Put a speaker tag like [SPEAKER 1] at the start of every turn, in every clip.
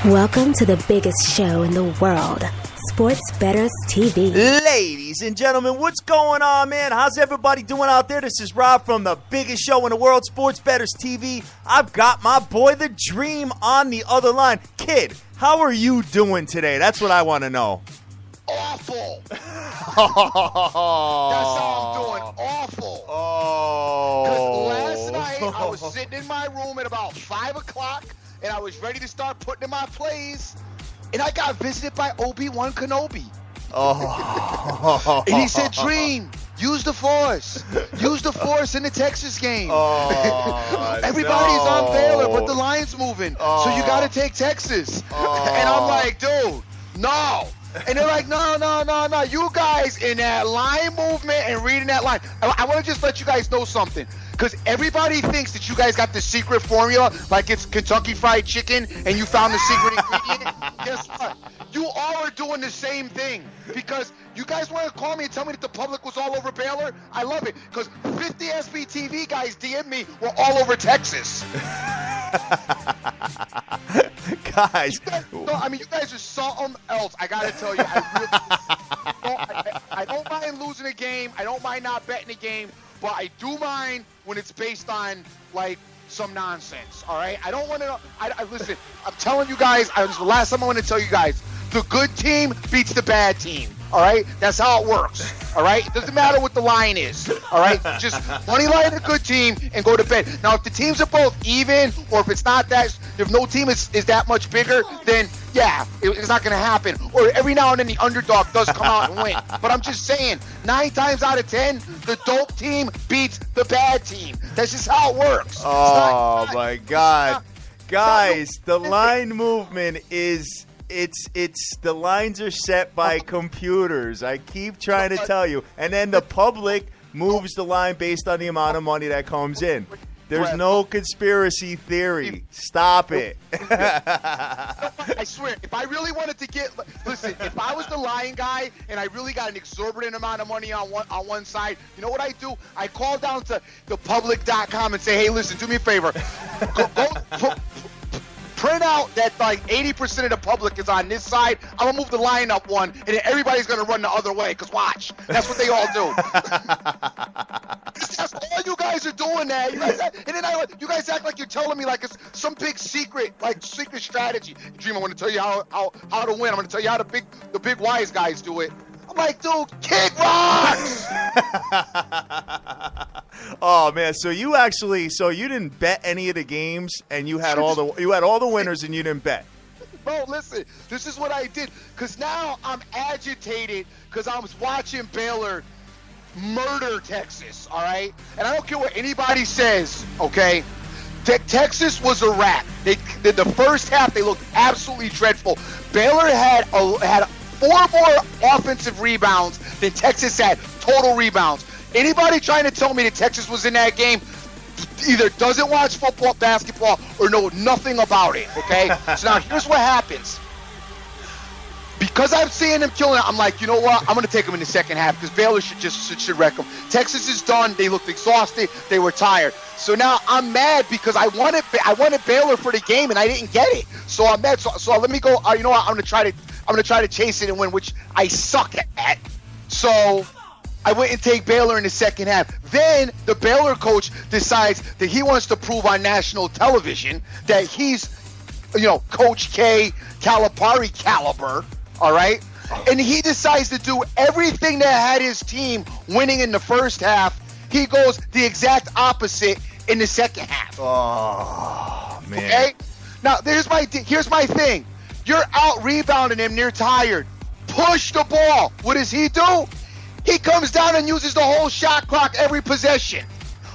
[SPEAKER 1] Welcome to the biggest show in the world, Sports Bettors TV.
[SPEAKER 2] Ladies and gentlemen, what's going on, man? How's everybody doing out there? This is Rob from the biggest show in the world, Sports Bettors TV. I've got my boy, The Dream, on the other line. Kid, how are you doing today? That's what I want to know.
[SPEAKER 3] Awful. That's how I'm doing. Awful.
[SPEAKER 2] Oh.
[SPEAKER 3] Because last night I was sitting in my room at about 5 o'clock, and I was ready to start putting in my plays, and I got visited by Obi-Wan Kenobi.
[SPEAKER 2] Oh.
[SPEAKER 3] And he said, Dream, use the Force. Use the Force in the Texas game.
[SPEAKER 2] Oh,
[SPEAKER 3] Everybody's on Baylor, but the
[SPEAKER 2] no.
[SPEAKER 3] line's moving. So you got to take Texas. And I'm like, dude, no. And they're like, no. You guys in that line movement and reading that line. I want to just let you guys know something. Because everybody thinks that you guys got the secret formula, like it's Kentucky Fried Chicken, and you found the secret ingredient. Guess what? You all are doing the same thing. Because you guys want to call me and tell me that the public was all over Baylor? I love it. Because 50 SBTV guys DM me were all over Texas.
[SPEAKER 2] Guys.
[SPEAKER 3] You guys are something else. I got to tell you, I don't mind losing a game. I don't mind not betting a game. But I do mind when it's based on, like, some nonsense, all right? I don't want to – listen, I'm telling you guys, this is the last time I want to tell you guys, the good team beats the bad team, all right? That's how it works, all right? It doesn't matter what the line is, all right? Just money line a good team and go to bed. Now, if the teams are both even or if it's not that – if no team is that much bigger, then – yeah, it's not going to happen. Or every now and then the underdog does come out and win. But I'm just saying, 9 times out of 10, the dope team beats the bad team. That's just how it works.
[SPEAKER 2] Oh, my God. Guys, the line movement is it's the lines are set by computers. I keep trying to tell you. And then the public moves the line based on the amount of money that comes in. There's no conspiracy theory. Stop it.
[SPEAKER 3] I swear, if I really wanted to listen, if I was the lying guy and I really got an exorbitant amount of money on one side, you know what I do? I call down to thepublic.com and say, hey, listen, do me a favor. Go print out that like 80% of the public is on this side. I'm going to move the line up one, and then everybody's going to run the other way, because watch. That's what they all do. That's all you guys are doing that. You guys act like you're telling me like it's some big secret, like secret strategy. Dream, I want to tell you how to win. I'm going to tell you how the big wise guys do it. I'm like, dude, kick rocks!
[SPEAKER 2] Oh man, so you didn't bet any of the games, and you had all the winners, and you didn't bet.
[SPEAKER 3] Bro, listen, this is what I did, because now I'm agitated because I was watching Baylor murder Texas, all right? And I don't care what anybody says, okay? Texas was a wrap. The first half, they looked absolutely dreadful. Baylor had 4 more offensive rebounds than Texas had total rebounds. Anybody trying to tell me that Texas was in that game either doesn't watch football, basketball, or know nothing about it, okay? So now here's what happens. Because I'm seeing them killing it, I'm like, you know what? I'm going to take them in the second half because Baylor should wreck them. Texas is done. They looked exhausted. They were tired. So now I'm mad because I wanted Baylor for the game and I didn't get it. So I'm mad. So let me go. You know what? I'm going to try to chase it and win, which I suck at. So I went and take Baylor in the second half. Then the Baylor coach decides that he wants to prove on national television that he's, Coach K, Calipari caliber. All right? And he decides to do everything that had his team winning in the first half. He goes the exact opposite in the second half.
[SPEAKER 2] Oh, man.
[SPEAKER 3] Okay? Now, here's my thing. You're out rebounding him. They're tired. Push the ball. What does he do? He comes down and uses the whole shot clock every possession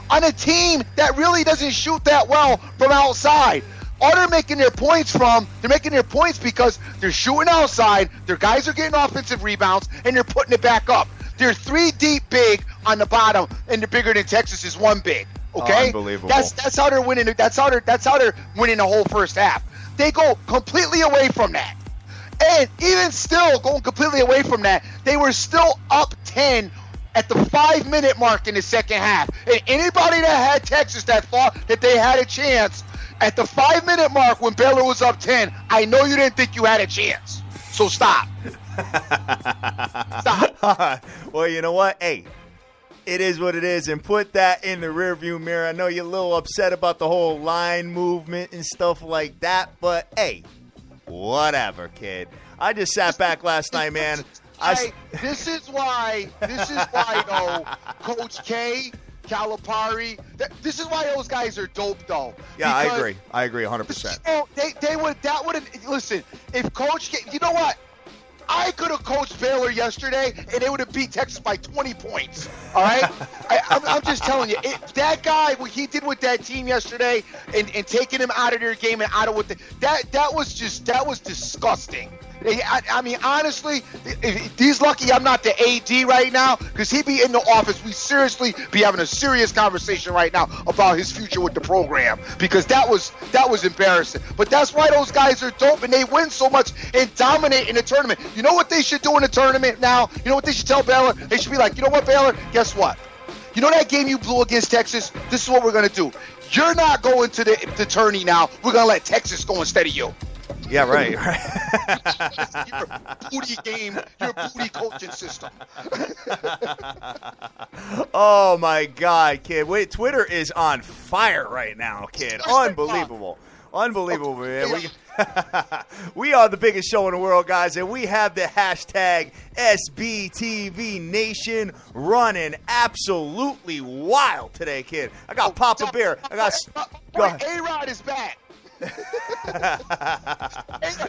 [SPEAKER 3] on a team that really doesn't shoot that well from outside. All they're making their points because they're shooting outside, their guys are getting offensive rebounds, and they're putting it back up. They're 3 deep big on the bottom, and they're bigger than Texas is 1 big. Okay?
[SPEAKER 2] Unbelievable.
[SPEAKER 3] That's how they're winning. That's how they're winning the whole first half. They go completely away from that. And even still going completely away from that, they were still up 10 at the 5-minute mark in the second half. And anybody that had Texas that thought that they had a chance, At the 5-minute mark when Baylor was up 10, I know you didn't think you had a chance. So stop. Stop.
[SPEAKER 2] Well, you know what? Hey, it is what it is, and put that in the rearview mirror. I know you're a little upset about the whole line movement and stuff like that, but hey, whatever, kid. I just sat back last night, man.
[SPEAKER 3] This is why, though, Coach K, Calipari, this is why those guys are dope, though.
[SPEAKER 2] Yeah, I agree 100%.
[SPEAKER 3] Listen, if Coach K, you know what? I could have coached Baylor yesterday, and they would have beat Texas by 20 points. All right? I'm just telling you, that guy, what he did with that team yesterday, and taking him out of their game and out of that was disgusting. I mean, honestly, he's lucky I'm not the AD right now, because he'd be in the office. We seriously be having a serious conversation right now about his future with the program, because that was embarrassing. But that's why those guys are dope, and they win so much and dominate in the tournament. You know what they should do in the tournament now? You know what they should tell Baylor? They should be like, you know what, Baylor? Guess what? You know that game you blew against Texas? This is what we're going to do. You're not going to the tourney now. We're going to let Texas go instead of you.
[SPEAKER 2] Yeah, right.
[SPEAKER 3] Your booty game, your booty coaching system.
[SPEAKER 2] Oh, my God, kid. Wait, Twitter is on fire right now, kid. Unbelievable. Unbelievable, man. We are the biggest show in the world, guys, and we have the hashtag SBTV Nation running absolutely wild today, kid. I got Papa Bear.
[SPEAKER 3] A-Rod is back. Hey,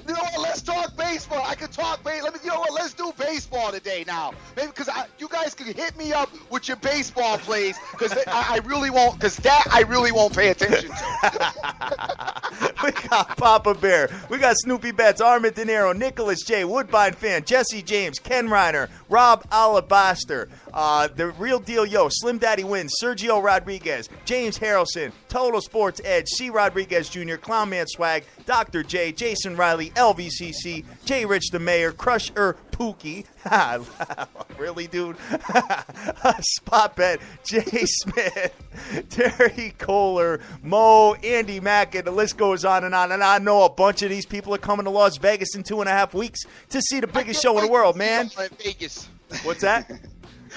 [SPEAKER 3] you know what? Let's talk baseball. I can talk baseball. You know what? Let's do baseball today now. Maybe because you guys can hit me up with your baseball plays, because I really won't. Because that I really won't pay attention to.
[SPEAKER 2] We got Papa Bear. We got Snoopy Betts, Armin De Niro, Nicholas J, Woodbine Fan, Jesse James, Ken Reiner, Rob Alabaster, The Real Deal Yo, Slim Daddy Wins, Sergio Rodriguez, James Harrelson, Total Sports Edge, C. Rodriguez Jr., Clownman Swag, Dr. J, Jason Riley, LVCC, J. Rich the Mayor, Crusher Pookie. Really, dude? Spot Bet, Jay Smith, Terry Kohler, Mo, Andy Mack, and the list goes on. And I know a bunch of these people are coming to Las Vegas in 2.5 weeks to see the biggest show in the world, man.
[SPEAKER 3] Vegas.
[SPEAKER 2] What's that?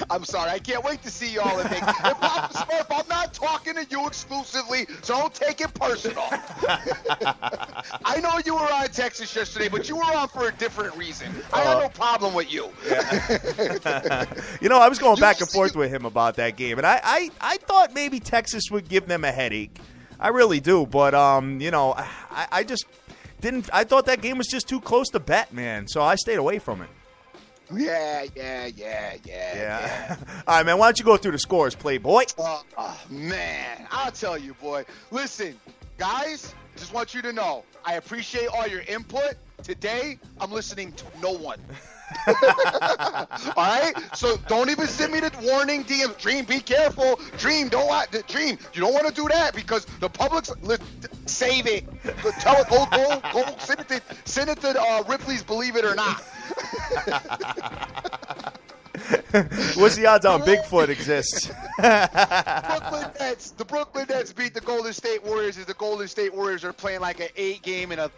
[SPEAKER 3] I'm sorry. I can't wait to see y'all in Vegas. If I'm not talking to you exclusively, so don't take it personal. I know you were on Texas yesterday, but you were on for a different reason. I have no problem with you.
[SPEAKER 2] Yeah. You know, I was going back and forth with him about that game, and I thought maybe Texas would give them a headache. I really do, but you know, I just didn't. I thought that game was just too close to bet, man. So I stayed away from it.
[SPEAKER 3] Yeah.
[SPEAKER 2] All right, man, why don't you go through the scores, Playboy?
[SPEAKER 3] Man, I'll tell you, boy. Listen, guys, just want you to know, I appreciate all your input. Today, I'm listening to no one. All right? So don't even send me the warning DM. Dream, be careful. Dream, you don't want to do that, because the public's save it. Tell it, go send it to Ripley's Believe It or Not.
[SPEAKER 2] What's the odds on Bigfoot exists?
[SPEAKER 3] The Brooklyn Nets beat the Golden State Warriors, as the Golden State Warriors are playing like an 8-game in a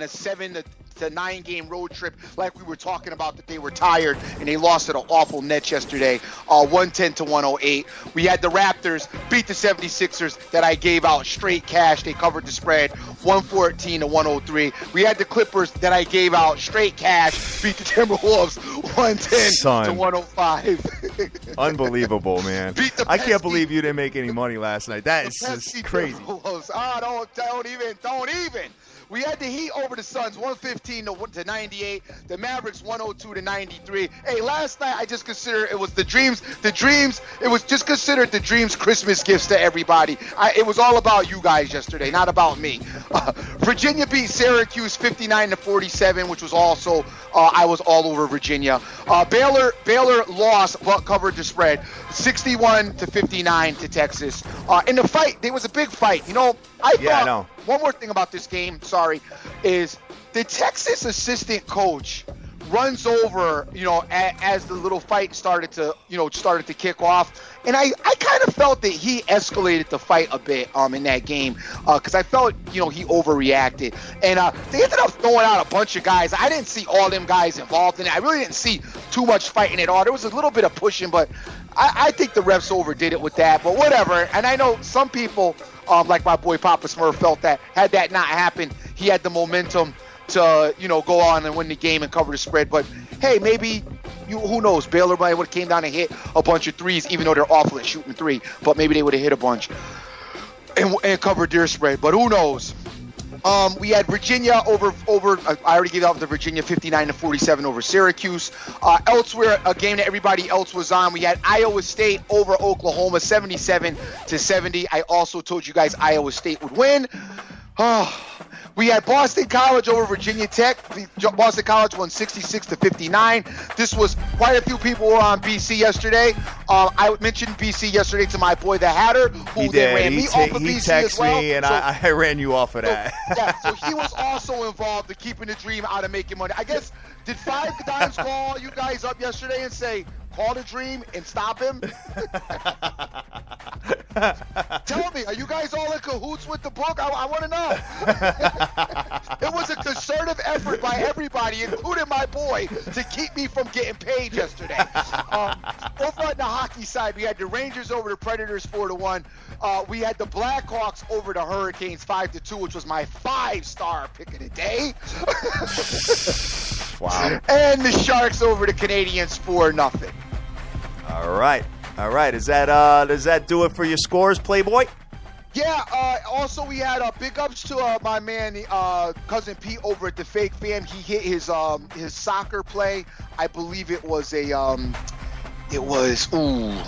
[SPEAKER 3] 7 to 9 game road trip, like we were talking about, that they were tired and they lost to the awful Nets yesterday, 110 to 108. We had the Raptors beat the 76ers that I gave out straight cash. They covered the spread, 114 to 103. We had the Clippers that I gave out straight cash, beat the Timberwolves 110 to 105.
[SPEAKER 2] Unbelievable, man. I can't believe you didn't make any money last night. That is just crazy.
[SPEAKER 3] Don't even. We had the Heat over the Suns, 115 to 98. The Mavericks, 102 to 93. Hey, last night I just considered it was the Dreams. It was just considered the Dreams Christmas gifts to everybody. It was all about you guys yesterday, not about me. Virginia beat Syracuse 59 to 47, which was also I was all over Virginia. Baylor lost but covered the spread, 61 to 59 to Texas. In the fight, there was a big fight. You know, I know. One more thing about this game, is the Texas assistant coach runs over, as the little fight started to kick off. And I kind of felt that he escalated the fight a bit in that game because I felt, he overreacted. And they ended up throwing out a bunch of guys. I didn't see all them guys involved in it. I really didn't see too much fighting at all. There was a little bit of pushing, but I think the refs overdid it with that. But whatever. And I know some people, like my boy Papa Smurf, felt that had that not happened, he had the momentum to, go on and win the game and cover the spread. But, hey, maybe, who knows, Baylor might would have came down and hit a bunch of threes, even though they're awful at shooting three. But maybe they would have hit a bunch and covered their spread. But who knows? We had Virginia over. I already gave out the Virginia 59-47 over Syracuse. Elsewhere, a game that everybody else was on, we had Iowa State over Oklahoma 77-70. I also told you guys Iowa State would win. We had Boston College over Virginia Tech. Boston College won 66-59. This was quite a few people were on BC yesterday. I mentioned BC yesterday to my boy the Hatter, who then ran me off of BC as well.
[SPEAKER 2] He texted me, and I ran you off of that.
[SPEAKER 3] So he was also involved in keeping the dream out of making money. I guess, did Five Dimes call you guys up yesterday and say, call the dream and stop him? Tell me, are you guys all in cahoots with the book? I want to know. It was a concerted effort by everybody, including my boy, to keep me from getting paid yesterday. Over on the hockey side, we had the Rangers over the Predators 4-1. We had the Blackhawks over the Hurricanes 5-2, which was my 5-star pick of the day.
[SPEAKER 2] Wow.
[SPEAKER 3] And the Sharks over the Canadiens 4-0.
[SPEAKER 2] All right. Does that do it for your scores, Playboy?
[SPEAKER 3] Yeah. Also, we had big ups to my man, Cousin Pete over at the Fake Fam. He hit his soccer play. I believe it was let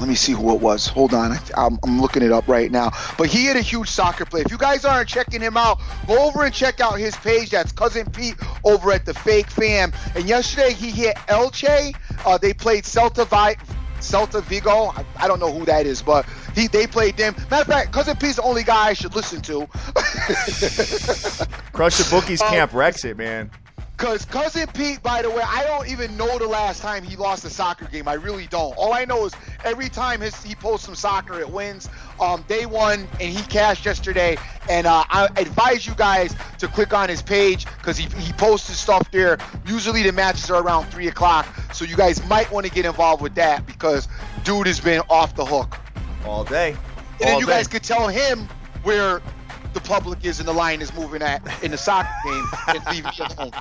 [SPEAKER 3] me see who it was. Hold on. I'm looking it up right now. But he hit a huge soccer play. If you guys aren't checking him out, go over and check out his page. That's Cousin Pete over at the Fake Fam. And yesterday he hit Elche. They played Celta Vigo. I don't know who that is, but they played them. Matter of fact, Cousin Pete's the only guy I should listen to.
[SPEAKER 2] Crush the Bookies Camp Rexit, man.
[SPEAKER 3] Because Cousin Pete, by the way, I don't even know the last time he lost a soccer game. I really don't. All I know is every time he posts some soccer, it wins. They won, and he cashed yesterday. And I advise you guys to click on his page because he posts his stuff there. Usually the matches are around 3 o'clock, so you guys might want to get involved with that because dude has been off the hook.
[SPEAKER 2] All day.
[SPEAKER 3] And then you guys could tell him where the public is and the line is moving at in the soccer game and leave me alone.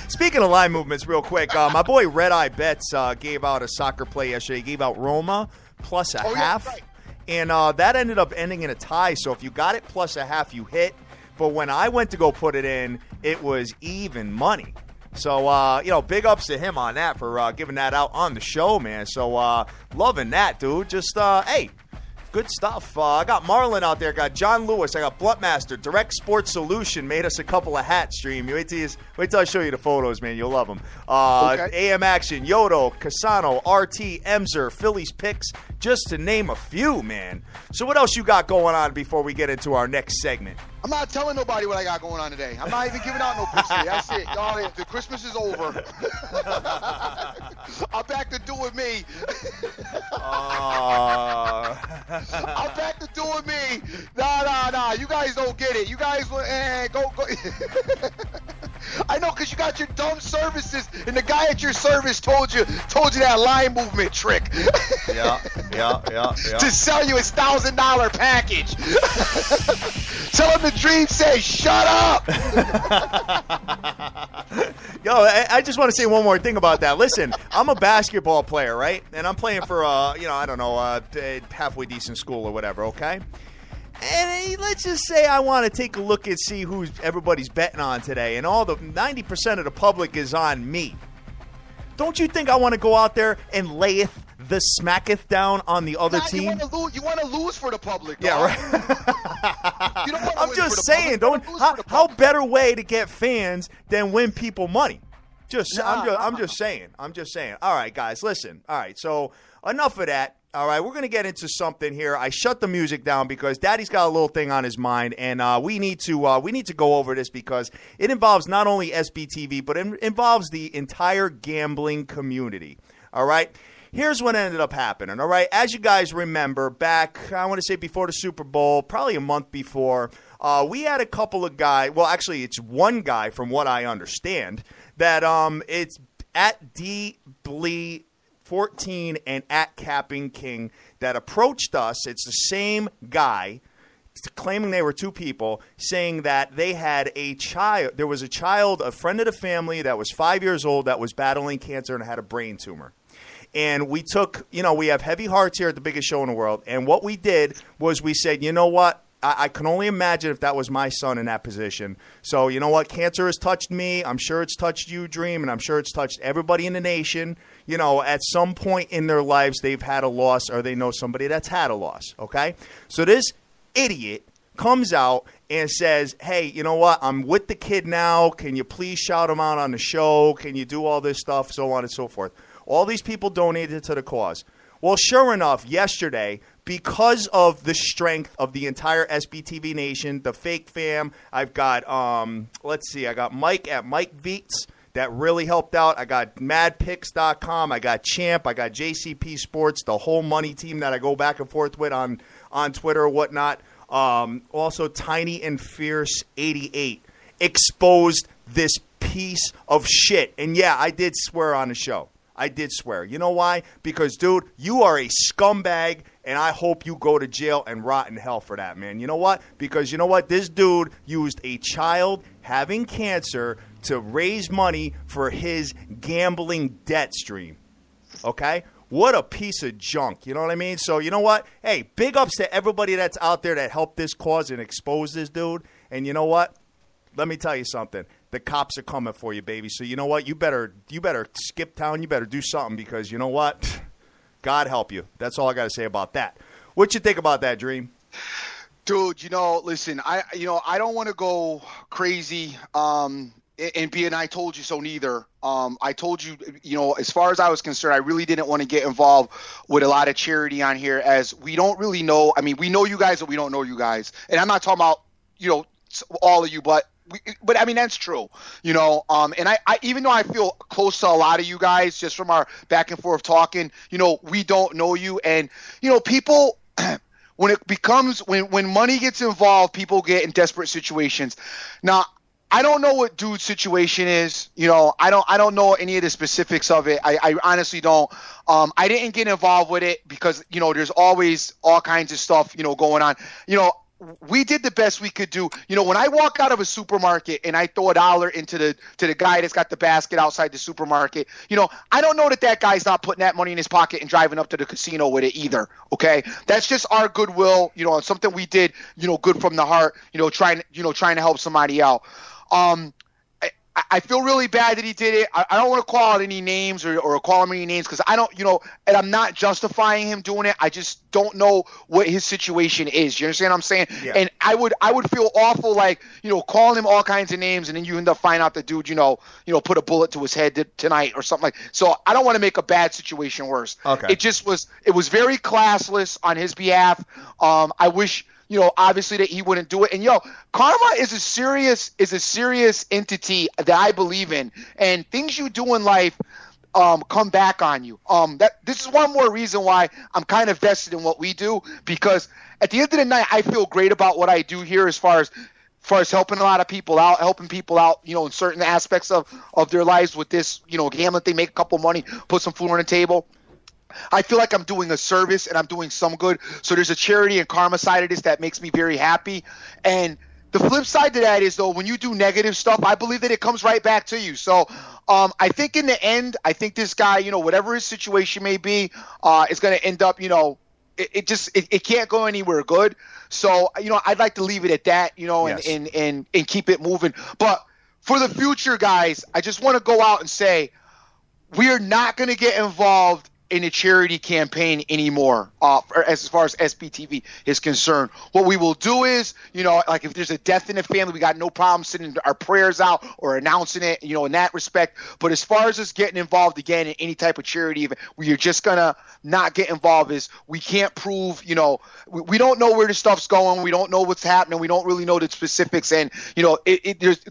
[SPEAKER 2] Speaking of line movements, real quick, my boy Red Eye Bets gave out a soccer play yesterday. He gave out Roma plus a half. Yeah, right. And that ended up ending in a tie. So if you got it plus a half, you hit. But when I went to go put it in, it was even money. So, big ups to him on that for giving that out on the show, man. So, loving that, dude. Just, hey, good stuff. I got Marlon out there. Got John Lewis. I got Bluntmaster. Direct Sports Solution made us a couple of hats, Stream. Wait till I show you the photos, man. You'll love them. Okay. AM Action, Yodo, Casano, RT, Emser, Phillies Picks, just to name a few, man. So what else you got going on before we get into our next segment?
[SPEAKER 3] I'm not telling nobody what I got going on today. I'm not even giving out no picks today. That's it. Y'all, the Christmas is over. I'm back to doing me. I'm back to doing me. Nah. You guys don't get it. You guys, go. I know, because you got your dumb services, and the guy at your service told you that line movement trick.
[SPEAKER 2] Yeah.
[SPEAKER 3] To sell you his $1,000 package. Tell him the dream says, shut up.
[SPEAKER 2] Yo, I just want to say one more thing about that. Listen, I'm a basketball player, right? And I'm playing for, halfway decent school or whatever, okay? And let's just say I want to take a look and see who everybody's betting on today. And 90% of the public is on me. Don't you think I want to go out there and layeth the smacketh down on the other team?
[SPEAKER 3] You want to lose for the public, dog.
[SPEAKER 2] Yeah, right.
[SPEAKER 3] You don't want to
[SPEAKER 2] I'm just saying, how better way to get fans than win people money? I'm just saying. All right, guys, listen. All right, so enough of that. All right, we're going to get into something here. I shut the music down because Daddy's got a little thing on his mind, and we need to go over this because it involves not only SBTV, but it involves the entire gambling community. All right, here's what ended up happening. All right, as you guys remember, back I want to say before the Super Bowl, probably a month before, we had a couple of guys. Well, actually, it's one guy, from what I understand, that it's at D Blee 14 and at Capping King that approached us. It's the same guy claiming they were two people, saying that they had a child. There was a child, a friend of the family that was 5 years old that was battling cancer and had a brain tumor. And we took, we have heavy hearts here at the biggest show in the world. And what we did was we said, you know what? I can only imagine if that was my son in that position. So, you know what? Cancer has touched me. I'm sure it's touched you, Dream, and I'm sure it's touched everybody in the nation. At some point in their lives, they've had a loss or they know somebody that's had a loss, okay? So this idiot comes out and says, hey, you know what? I'm with the kid now. Can you please shout him out on the show? Can you do all this stuff, so on and so forth? All these people donated to the cause. Well, sure enough, yesterday, because of the strength of the entire SBTV nation, the fake fam, I've got, I got Mike at Mike Veets that really helped out. I got madpicks.com. I got Champ. I got JCP Sports, the whole money team that I go back and forth with on Twitter or whatnot. Also, Tiny and Fierce 88 exposed this piece of shit. And yeah, I did swear on the show. I did swear. You know why? Because, dude, you are a scumbag, and I hope you go to jail and rot in hell for that, man. You know what? Because, you know what? This dude used a child having cancer to raise money for his gambling debt stream. Okay? What a piece of junk. You know what I mean? So, you know what? Hey, big ups to everybody that's out there that helped this cause and expose this dude. And you know what? Let me tell you something. The cops are coming for you, baby. So you know what? You better skip town. You better do something because you know what? God help you. That's all I got to say about that. What you think about that, Dream?
[SPEAKER 3] Dude, listen, I don't want to go crazy and be an I told you so neither. I told you, as far as I was concerned, I really didn't want to get involved with a lot of charity on here as we don't really know. I mean, we know you guys, but we don't know you guys. And I'm not talking about, all of you, but I mean, that's true, and I even though I feel close to a lot of you guys just from our back and forth talking, we don't know you. And, people, when money gets involved, people get in desperate situations. Now, I don't know what dude's situation is. I don't know any of the specifics of it. I honestly don't. I didn't get involved with it because, there's always all kinds of stuff, going on. We did the best we could do. When I walk out of a supermarket and I throw $1 into the guy that's got the basket outside the supermarket, I don't know that guy's not putting that money in his pocket and driving up to the casino with it either. Okay, that's just our goodwill. Something we did. Good from the heart. Trying to help somebody out. I feel really bad that he did it. I don't want to call out any names or call him any names because I don't, and I'm not justifying him doing it. I just don't know what his situation is. You understand what I'm saying? Yeah. And I would feel awful like, calling him all kinds of names and then you end up finding out the dude, put a bullet to his head tonight or something like. So I don't want to make a bad situation worse. Okay. It was very classless on his behalf. I wish, obviously that he wouldn't do it. And karma is a serious entity that I believe in, and things you do in life come back on you. This is one more reason why I'm kind of vested in what we do, because at the end of the night, I feel great about what I do here as far as helping a lot of people out, in certain aspects of their lives with this, gambling thing, make a couple money, put some food on the table. I feel like I'm doing a service and I'm doing some good. So there's a charity and karma side of this that makes me very happy. And the flip side to that is, though, when you do negative stuff, I believe that it comes right back to you. So I think in the end, this guy, whatever his situation may be, is going to end up, it can't go anywhere good. So, I'd like to leave it at that, yes. and keep it moving. But for the future, guys, I just want to go out and say we are not going to get involved in a charity campaign anymore as far as SBTV is concerned. What we will do is, like if there's a death in the family, we got no problem sending our prayers out or announcing it, in that respect. But as far as us getting involved again in any type of charity event, where you're just going to not get involved, is we can't prove, we don't know where the stuff's going. We don't know what's happening. We don't really know the specifics. And,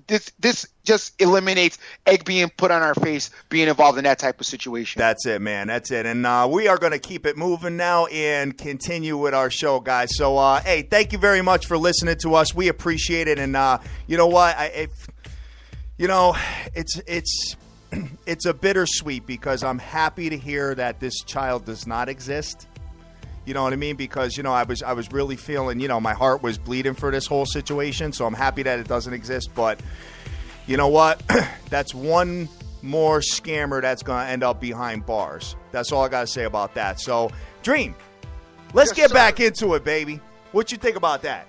[SPEAKER 3] this just eliminates egg being put on our face, being involved in that type of situation.
[SPEAKER 2] That's it, man. That's it. And we are going to keep it moving now and continue with our show, guys. So, hey, thank you very much for listening to us. We appreciate it. And you know what? It's a bittersweet, because I'm happy to hear that this child does not exist. You know what I mean? Because, I was really feeling, my heart was bleeding for this whole situation. So I'm happy that it doesn't exist. But you know what? That's one more scammer that's going to end up behind bars. That's all I got to say about that. So, Dream, let's get back into it, baby. What you think about that?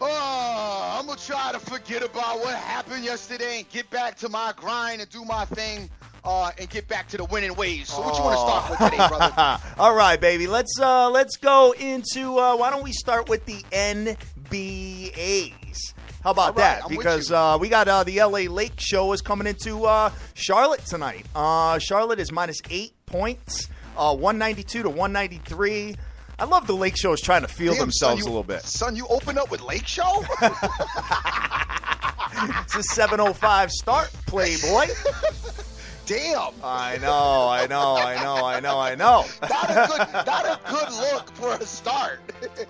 [SPEAKER 3] Oh, I'm going to try to forget about what happened yesterday and get back to my grind and do my thing and get back to the winning ways. So what you want to start with today, brother?
[SPEAKER 2] All right, baby. Let's go into why don't we start with the NBAs? How about that? Because we got the LA Lake Show is coming into Charlotte tonight. Charlotte is minus 8 points, 192 to 193. I love the Lake Show is trying to feel themselves a little bit.
[SPEAKER 3] Son, you open up with Lake Show?
[SPEAKER 2] It's a 7:05 start, Playboy.
[SPEAKER 3] Damn.
[SPEAKER 2] I know.
[SPEAKER 3] Not a good look for a start.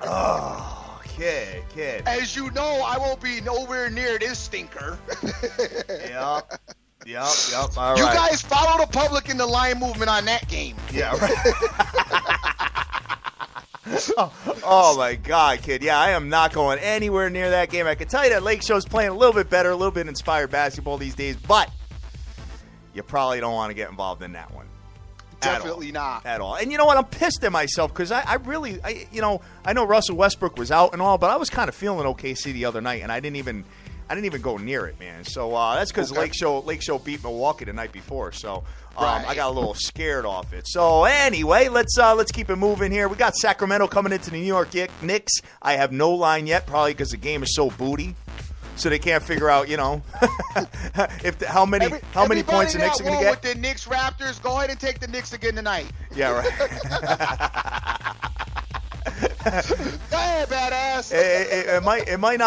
[SPEAKER 2] Oh. Kid.
[SPEAKER 3] As you know, I won't be nowhere near this stinker.
[SPEAKER 2] Yep. All
[SPEAKER 3] you
[SPEAKER 2] right.
[SPEAKER 3] guys follow the public in the line movement on that game.
[SPEAKER 2] Yeah, right. Oh, my God, kid. Yeah, I am not going anywhere near that game. I can tell you that Lake Show's playing a little bit better, a little bit inspired basketball these days, but you probably don't want to get involved in that one.
[SPEAKER 3] Definitely not.
[SPEAKER 2] At all. And you know what? I'm pissed at myself because I know Russell Westbrook was out and all, but I was kind of feeling OKC the other night, and I didn't even go near it, man. So that's because Lake Show beat Milwaukee the night before. So I got a little scared off it. So anyway, let's keep it moving here. We got Sacramento coming into the New York Knicks. I have no line yet, probably because the game is so booty. So they can't figure out, how many points the Knicks are going to get.
[SPEAKER 3] With the Knicks Raptors, go ahead and take the Knicks again tonight.
[SPEAKER 2] Yeah, right.
[SPEAKER 3] Go ahead, badass.
[SPEAKER 2] It might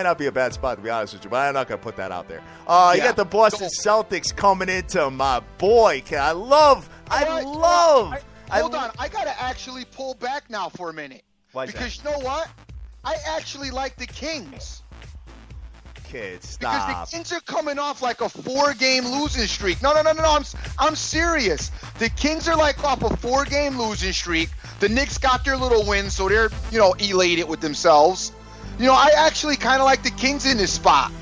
[SPEAKER 2] not be a bad spot, to be honest with you, but I'm not going to put that out there. You got the Boston Celtics coming into my boy. Hold on,
[SPEAKER 3] I got to actually pull back now for a minute.
[SPEAKER 2] Why?
[SPEAKER 3] Because you know what? I actually like the Kings.
[SPEAKER 2] Kids, stop.
[SPEAKER 3] Because the Kings are coming off like a 4-game losing streak. No. I'm serious. The Kings are like off a 4-game losing streak. The Knicks got their little win, so they're, elated with themselves. I actually kind of like the Kings in this spot.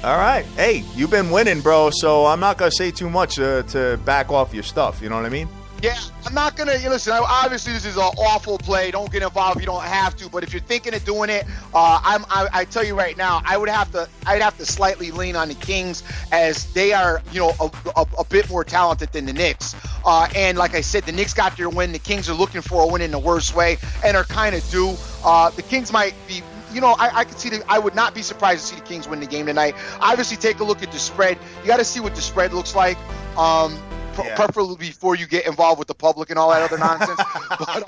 [SPEAKER 2] All right. Hey, you've been winning, bro, so I'm not going to say too much to back off your stuff. You know what I mean?
[SPEAKER 3] Yeah, I'm not going to – listen, obviously this is an awful play. Don't get involved if you don't have to. But if you're thinking of doing it, I tell you right now, I'd have to slightly lean on the Kings as they are, a bit more talented than the Knicks. And like I said, the Knicks got their win. The Kings are looking for a win in the worst way and are kind of due. The Kings might be – I could see I would not be surprised to see the Kings win the game tonight. Obviously, take a look at the spread. You got to see what the spread looks like. Preferably before you get involved with the public and all that other nonsense. But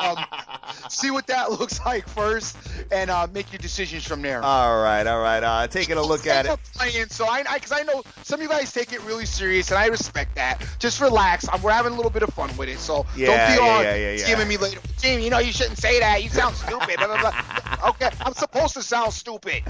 [SPEAKER 3] see what that looks like first and make your decisions from there.
[SPEAKER 2] All right. Taking a look at it.
[SPEAKER 3] Playing, so because I know some of you guys take it really serious, and I respect that. Just relax. We're having a little bit of fun with it. So don't be all skimming me later. Jamie, you shouldn't say that. You sound stupid. Blah, blah, blah. Okay, I'm supposed to sound stupid.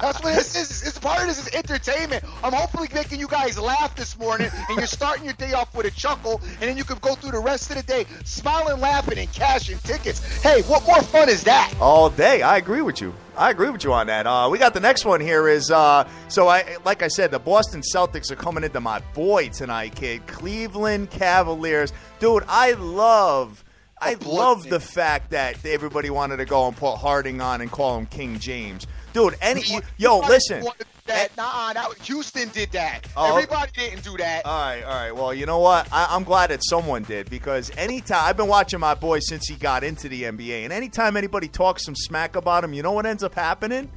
[SPEAKER 3] That's what this is. It's part of this is entertainment. I'm hopefully making you guys laugh this morning, and you're starting your day off with a chuckle, and then you can go through the rest of the day smiling, laughing, and cashing tickets. Hey, what more fun is that?
[SPEAKER 2] All day. I agree with you on that. We got the next one here is, like I said, the Boston Celtics are coming into my boy tonight, kid. Cleveland Cavaliers. Dude, I love the fact that everybody wanted to go and put Harding on and call him King James. Dude, listen.
[SPEAKER 3] Houston did that.
[SPEAKER 2] Oh.
[SPEAKER 3] Everybody didn't do that.
[SPEAKER 2] All right. Well, you know what? I'm glad that someone did, because anytime I've been watching my boy since he got into the NBA, and anytime anybody talks some smack about him, you know what ends up happening?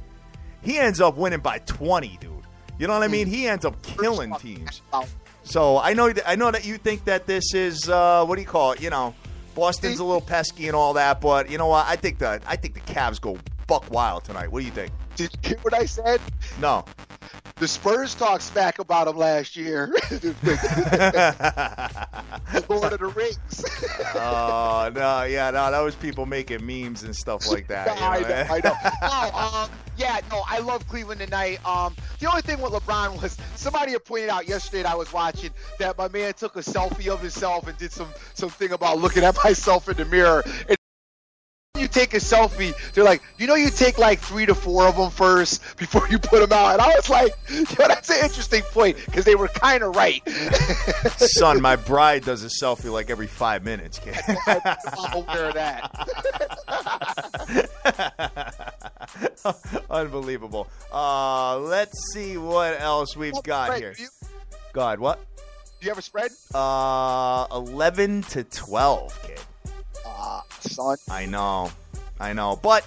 [SPEAKER 2] He ends up winning by 20, dude. You know what I mean? He ends up killing teams. So I know that you think that this is what do you call it? You know, Boston's a little pesky and all that, but you know what? I think the Cavs go buck wild tonight. What do you think?
[SPEAKER 3] Did you hear what I said?
[SPEAKER 2] No.
[SPEAKER 3] The Spurs talked smack about him last year. The Lord of the Rings.
[SPEAKER 2] Oh, no, that was people making memes and stuff like that.
[SPEAKER 3] I know. I love Cleveland tonight. The only thing with LeBron was somebody had pointed out yesterday that I was watching that my man took a selfie of himself and did some thing about looking at myself in the mirror. And you take a selfie, they're like, you take like 3 to 4 of them first before you put them out. And I was like, that's an interesting point, because they were kind of right.
[SPEAKER 2] Son, my bride does a selfie like every 5 minutes, kid.
[SPEAKER 3] I'm aware of that.
[SPEAKER 2] Unbelievable. Let's see what else we've got here. God, what?
[SPEAKER 3] Do you have a spread?
[SPEAKER 2] 11 to 12, kid.
[SPEAKER 3] Son.
[SPEAKER 2] I know. But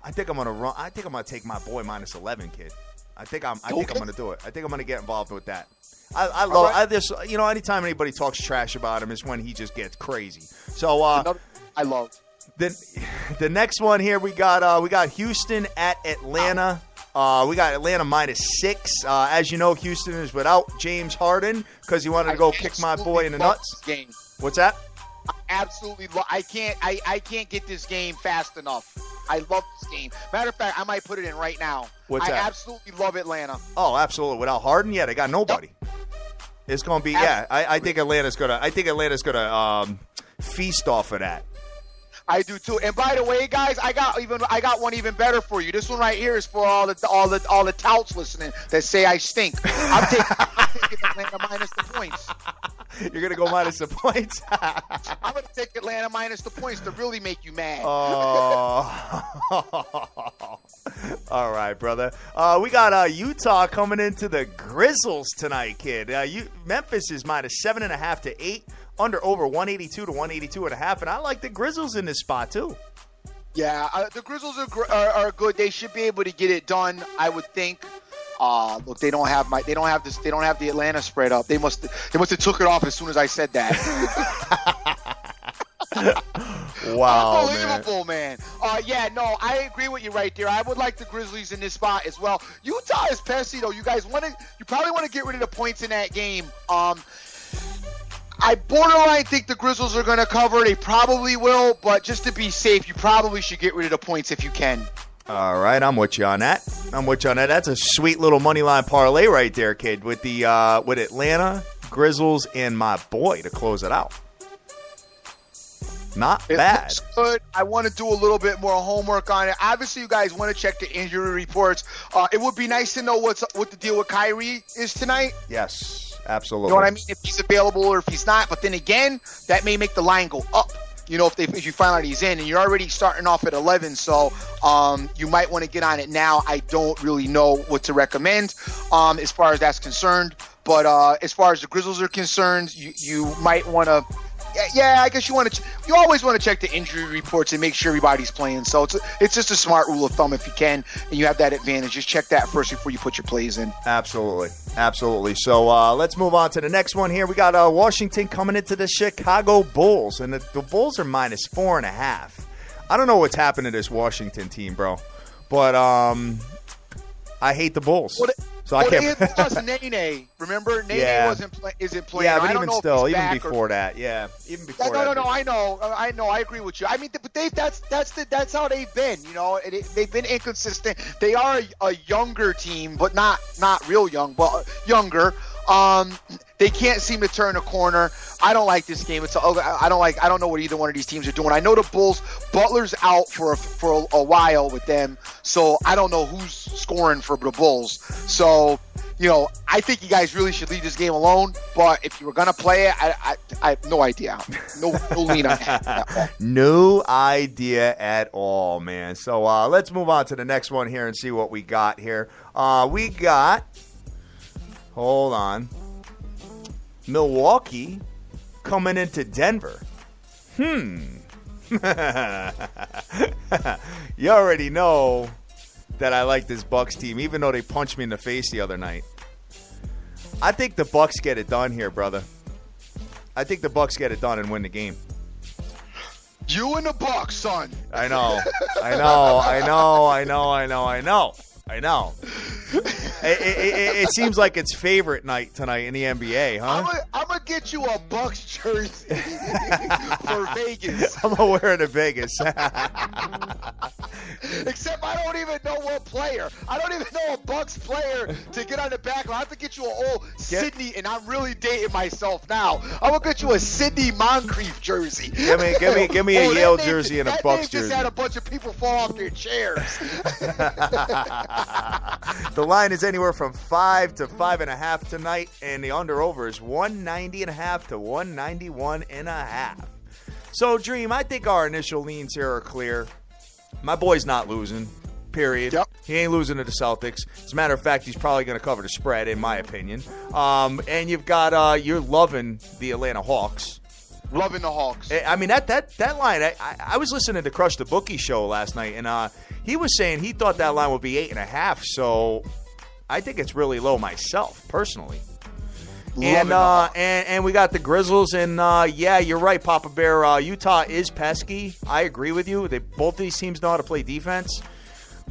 [SPEAKER 2] I think I'm gonna run. I think I'm gonna take my boy minus 11, kid. I think I'm gonna do it. I think I'm gonna get involved with that. I love. I just anytime anybody talks trash about him is when he just gets crazy. So
[SPEAKER 3] I love.
[SPEAKER 2] The next one here we got Houston at Atlanta. We got Atlanta minus 6. As you know, Houston is without James Harden because he wanted to go kick my boy in the nuts.
[SPEAKER 3] Game.
[SPEAKER 2] What's that?
[SPEAKER 3] Absolutely. I can't get this game fast enough. I love this game. Matter of fact, I might put it in right now.
[SPEAKER 2] What's that?
[SPEAKER 3] I absolutely love Atlanta.
[SPEAKER 2] Oh, absolutely. Without Harden, they got nobody. Yep. It's going to be, I think Atlanta's going to feast off of that.
[SPEAKER 3] I do too. And by the way, guys, I got one even better for you. This one right here is for all the touts listening that say I stink. I'm taking Atlanta minus the points.
[SPEAKER 2] You're going to go minus the points?
[SPEAKER 3] I'm going to take Atlanta minus the points to really make you mad.
[SPEAKER 2] Oh. All right, brother. We got Utah coming into the Grizzlies tonight, kid. Memphis is minus 7.5 to 8. Under over 182 to 182.5. And I like the Grizzlies in this spot, too.
[SPEAKER 3] Yeah, the Grizzlies are good. They should be able to get it done, I would think. Look, they don't have the Atlanta spread up. They must have took it off as soon as I said that.
[SPEAKER 2] Wow,
[SPEAKER 3] unbelievable, man. I agree with you right there. I would like the Grizzlies in this spot as well. Utah is pesky though. You probably want to get rid of the points in that game. I borderline think the Grizzlies are going to cover. They probably will, but just to be safe, you probably should get rid of the points if you can.
[SPEAKER 2] All right, I'm with you on that. That's a sweet little money line parlay right there, kid, with the with Atlanta, Grizzlies, and my boy to close it out. Not bad.
[SPEAKER 3] Looks good. I want to do a little bit more homework on it. Obviously, you guys want to check the injury reports. It would be nice to know what the deal with Kyrie is tonight.
[SPEAKER 2] Yes. Absolutely.
[SPEAKER 3] You know what I mean? If he's available or if he's not. But then again, that may make the line go up. If you find out he's in, and you're already starting off at 11, so you might want to get on it now. I don't really know what to recommend as far as that's concerned. But as far as the Grizzlies are concerned, you might want to. Yeah, I guess you always want to check the injury reports and make sure everybody's playing. So it's just a smart rule of thumb if you can, and you have that advantage. Just check that first before you put your plays in.
[SPEAKER 2] Absolutely. So let's move on to the next one here. We got Washington coming into the Chicago Bulls, and the Bulls are minus 4.5. I don't know what's happened to this Washington team, bro, but I hate the Bulls. So I can't.
[SPEAKER 3] Plus Nene, remember? Nene isn't playing.
[SPEAKER 2] Yeah, but even still, even before that, even before that.
[SPEAKER 3] No, I know. I agree with you. I mean, but that's how they've been. They've been inconsistent. They are a younger team, but not real young, but younger. They can't seem to turn a corner. I don't like this game. I don't know what either one of these teams are doing. I know the Bulls. Butler's out for a while with them, so I don't know who's scoring for the Bulls. So I think you guys really should leave this game alone. But if you were gonna play it, I have no idea. No lean on that at all.
[SPEAKER 2] No idea at all, man. So let's move on to the next one here and see what we got here. We got. Hold on. Milwaukee coming into Denver. You already know that I like this Bucks team, even though they punched me in the face the other night. I think the Bucks get it done here, brother. I think the Bucks get it done and win the game.
[SPEAKER 3] You and the Bucks, son.
[SPEAKER 2] I know. It seems like it's favorite night tonight in the NBA, huh?
[SPEAKER 3] I'm going to get you a Bucks jersey for Vegas.
[SPEAKER 2] I'm going to wear it in Vegas.
[SPEAKER 3] Except I don't even know what player. I don't even know a Bucks player to get on the back. I'll have to get you an old Sidney, and I'm really dating myself now. I'm going to get you a Sidney Moncrief jersey.
[SPEAKER 2] Give me a Yale jersey and a Bucks jersey.
[SPEAKER 3] Just had a bunch of people fall off their chairs.
[SPEAKER 2] The line is anywhere from 5 to 5.5 tonight, and the under-over is 190.5 to 191.5. So, Dream, I think our initial leans here are clear. My boy's not losing, period.
[SPEAKER 3] Yep.
[SPEAKER 2] He ain't losing to the Celtics. As a matter of fact, he's probably going to cover the spread, in my opinion. And you've got you're loving the Atlanta Hawks.
[SPEAKER 3] Loving the Hawks.
[SPEAKER 2] I mean, that line, I was listening to Crush the Bookie show last night, and he was saying he thought that line would be 8.5, so I think it's really low myself, personally. And we got the Grizzlies, and yeah, you're right, Papa Bear. Utah is pesky. I agree with you. Both these teams know how to play defense,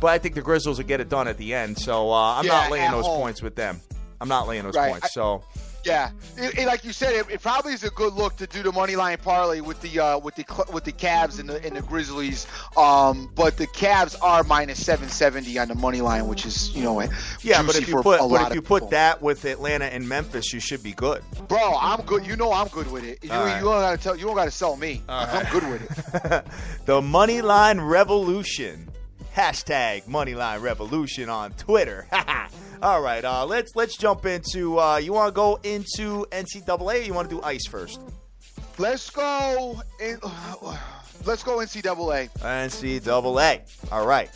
[SPEAKER 2] but I think the Grizzlies will get it done at the end. So I'm not laying those points with them. I'm not laying those points. So.
[SPEAKER 3] Yeah, like you said, it probably is a good look to do the money line parlay with the Cavs and the Grizzlies. But the Cavs are minus 770 on the money line, which is
[SPEAKER 2] yeah. But if you put that with Atlanta and Memphis, you should be good.
[SPEAKER 3] Bro, I'm good. I'm good with it. You don't gotta sell me. I'm good with it.
[SPEAKER 2] The money line revolution. Hashtag Moneyline Revolution on Twitter. All right, let's jump into. You want to go into NCAA, or you want to do ice first?
[SPEAKER 3] Let's go NCAA.
[SPEAKER 2] NCAA. All right.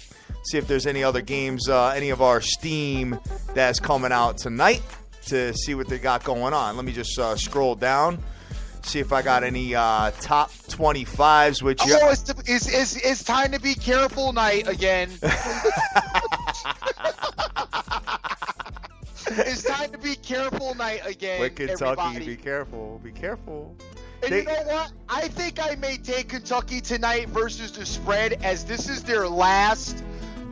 [SPEAKER 2] See if there's any other games, any of our steam that's coming out tonight to see what they got going on. Let me just scroll down. See if I got any top 25s. Which
[SPEAKER 3] it's time to be careful night again. It's time to be careful night again.
[SPEAKER 2] With Kentucky,
[SPEAKER 3] everybody.
[SPEAKER 2] Be careful. Be careful.
[SPEAKER 3] And you know what? I think I may take Kentucky tonight versus the spread, as this is their last.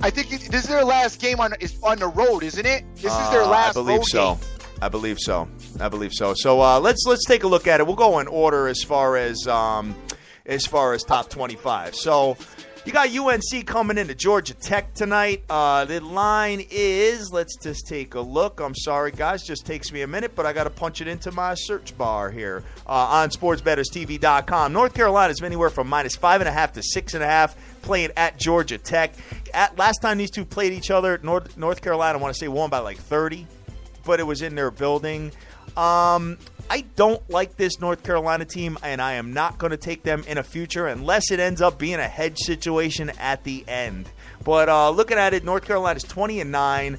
[SPEAKER 3] I think this is their last game on the road, isn't it? This is their last road game.
[SPEAKER 2] I believe so. So let's take a look at it. We'll go in order as far as top 25. So you got UNC coming into Georgia Tech tonight. The line is, let's just take a look. I'm sorry, guys. Just takes me a minute, but I got to punch it into my search bar here on SportsBettersTV.com. North Carolina is anywhere from minus 5.5 to 6.5, playing at Georgia Tech. Last time these two played each other, North Carolina, I want to say, won by like 30. But it was in their building. I don't like this North Carolina team, and I am not going to take them in a future unless it ends up being a hedge situation at the end. But looking at it, North Carolina's 20-9.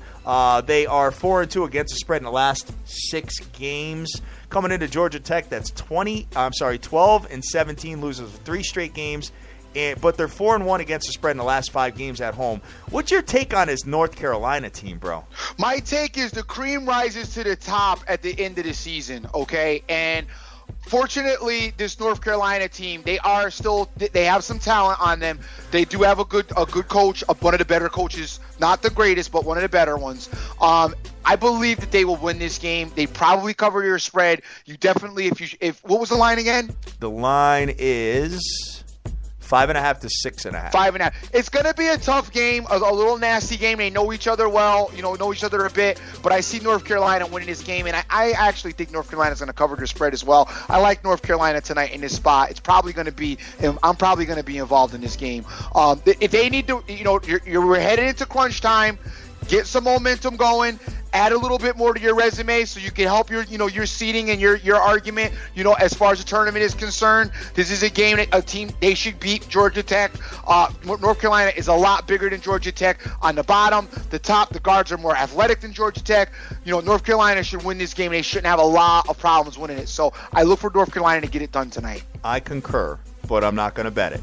[SPEAKER 2] They are 4-2 against the spread in the last 6 games. Coming into Georgia Tech, that's 12-17, loses 3 straight games. But they're 4-1 against the spread in the last 5 games at home. What's your take on this North Carolina team, bro?
[SPEAKER 3] My take is the cream rises to the top at the end of the season, okay? And fortunately, this North Carolina team, they have some talent on them. They do have a good coach, one of the better coaches, not the greatest, but one of the better ones. I believe that they will win this game. They probably cover your spread. You definitely, what was the line again?
[SPEAKER 2] The line is 5.5 to 6.5.
[SPEAKER 3] 5.5. It's going to be a tough game, a little nasty game. They know each other well, know each other a bit. But I see North Carolina winning this game, and I actually think North Carolina is going to cover their spread as well. I like North Carolina tonight in this spot. It's probably going to be. I'm probably going to be involved in this game. If they need to, we're headed into crunch time. Get some momentum going. add a little bit more to your resume so you can help your seeding and your argument, as far as the tournament is concerned. This is a game that a team, they should beat Georgia Tech. North Carolina is a lot bigger than Georgia Tech on the bottom. The top, the guards are more athletic than Georgia Tech. North Carolina should win this game. They shouldn't have a lot of problems winning it. So I look for North Carolina to get it done tonight.
[SPEAKER 2] I concur, but I'm not going to bet it.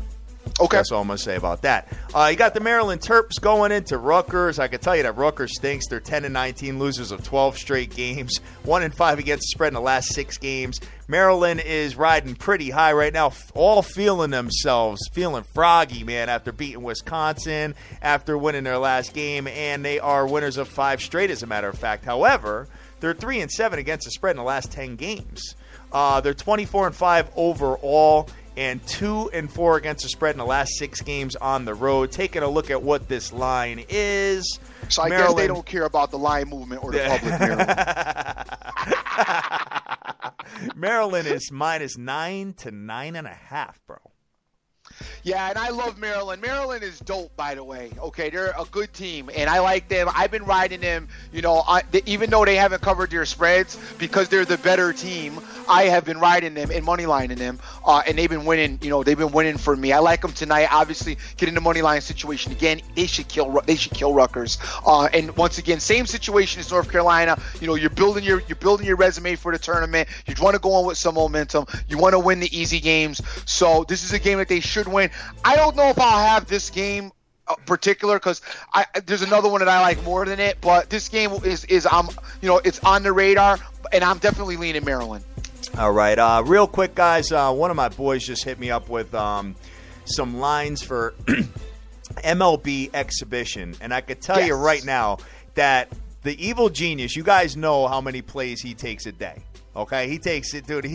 [SPEAKER 3] Okay.
[SPEAKER 2] That's all I'm going to say about that. You got the Maryland Terps going into Rutgers. I can tell you that Rutgers stinks. They're 10-19 losers of 12 straight games, 1-5 against the spread in the last 6 games. Maryland is riding pretty high right now, all feeling themselves, feeling froggy, man, after beating Wisconsin, after winning their last game, and they are winners of 5 straight, as a matter of fact. However, they're 3-7 against the spread in the last 10 games. They're 24-5 overall, and 2-4 against the spread in the last 6 games on the road. Taking a look at what this line is.
[SPEAKER 3] So I guess they don't care about the line movement or the public Maryland.
[SPEAKER 2] Maryland is -9 to 9.5, bro.
[SPEAKER 3] Yeah, and I love Maryland. Maryland is dope, by the way. Okay, they're a good team, and I like them. I've been riding them, even though they haven't covered their spreads, because they're the better team. I have been riding them and money lining them, and they've been winning. They've been winning for me. I like them tonight. Obviously, get in the money line situation again. They should kill Rutgers. And once again, same situation as North Carolina. You're building your resume for the tournament. You want to go on with some momentum. You want to win the easy games. So this is a game that they should win. I don't know if I'll have this game particular because there's another one that I like more than it, but this game is it's on the radar, and I'm definitely leaning Maryland.
[SPEAKER 2] All right, real quick, guys. One of my boys just hit me up with some lines for MLB exhibition, and I could tell you right now that the evil genius. You guys know how many plays he takes a day. Okay, he takes it, dude.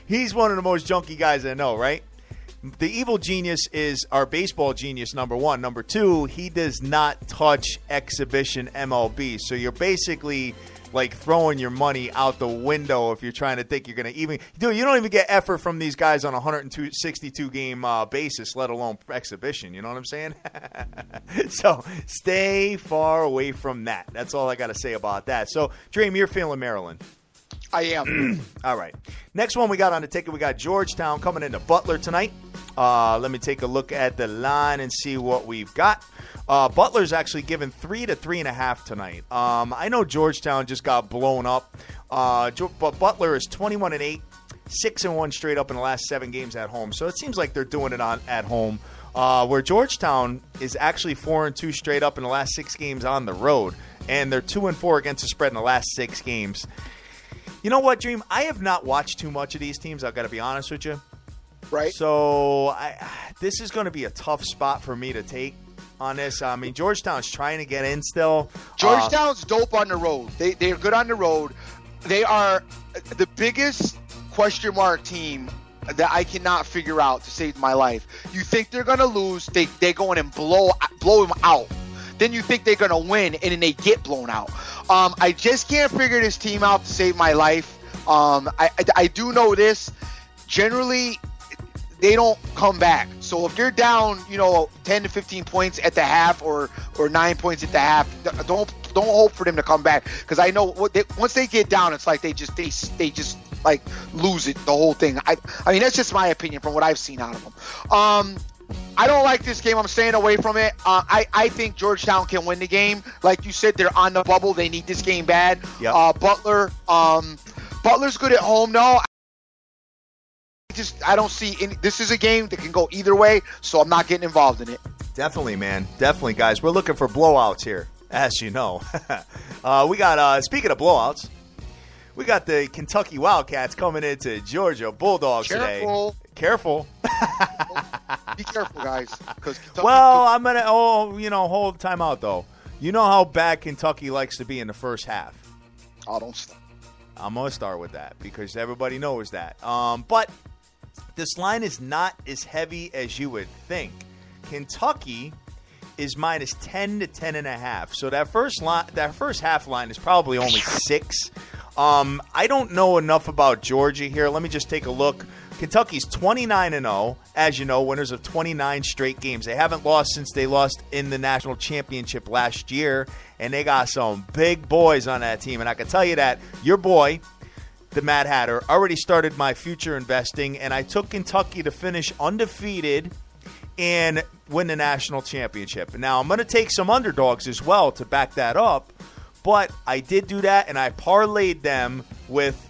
[SPEAKER 2] He's one of the most junky guys I know, right? The evil genius is our baseball genius, number 1. Number 2, he does not touch exhibition MLB. So you're basically like throwing your money out the window if you're trying to think you're going to even – dude, you don't even get effort from these guys on a 162-game basis, let alone exhibition. You know what I'm saying? So stay far away from that. That's all I got to say about that. So, Dream, you're feeling Maryland.
[SPEAKER 3] I am.
[SPEAKER 2] All right. Next one we got on the ticket, we got Georgetown coming into Butler tonight. Let me take a look at the line and see what we've got. Butler's actually given 3 to 3.5 tonight. I know Georgetown just got blown up, but Butler is 21-8, 6-1 straight up in the last 7 games at home. So it seems like they're doing it at home. Where Georgetown is actually 4-2 straight up in the last 6 games on the road, and they're 2-4 against the spread in the last 6 games. You know what, Dream? I have not watched too much of these teams. I've got to be honest with you.
[SPEAKER 3] Right.
[SPEAKER 2] So this is going to be a tough spot for me to take on this. I mean, Georgetown's trying to get in still.
[SPEAKER 3] Georgetown's dope on the road. They're good on the road. They are the biggest question mark team that I cannot figure out to save my life. You think they're going to lose, they go in and blow them out. Then you think they're going to win, and then they get blown out. I just can't figure this team out to save my life. I do know this. Generally, they don't come back. So if you're down, 10 to 15 points at the half or 9 points at the half, don't hope for them to come back, because I know once they get down, it's like they just like lose it, the whole thing. I mean, that's just my opinion from what I've seen out of them. I don't like this game. I'm staying away from it. I think Georgetown can win the game. Like you said, they're on the bubble. They need this game bad. Yep. Butler's good at home, though. I don't see any. This is a game that can go either way, so I'm not getting involved in it.
[SPEAKER 2] Definitely, man. Definitely, guys. We're looking for blowouts here, as you know. We got, speaking of blowouts, we got the Kentucky Wildcats coming into Georgia Bulldogs today. Careful.
[SPEAKER 3] Be careful, guys.
[SPEAKER 2] I'm going to hold time out, though. You know how bad Kentucky likes to be in the first half.
[SPEAKER 3] Oh, don't stop.
[SPEAKER 2] I'm going to start with that because everybody knows that. But this line is not as heavy as you would think. Kentucky is minus 10 to 10.5. So that first half line is probably only 6. I don't know enough about Georgia here. Let me just take a look. Kentucky's 29-0, as you know, winners of 29 straight games. They haven't lost since they lost in the national championship last year, and they got some big boys on that team. And I can tell you that your boy, the Mad Hatter, already started my future investing, and I took Kentucky to finish undefeated and win the national championship. Now, I'm going to take some underdogs as well to back that up, but I did do that, and I parlayed them with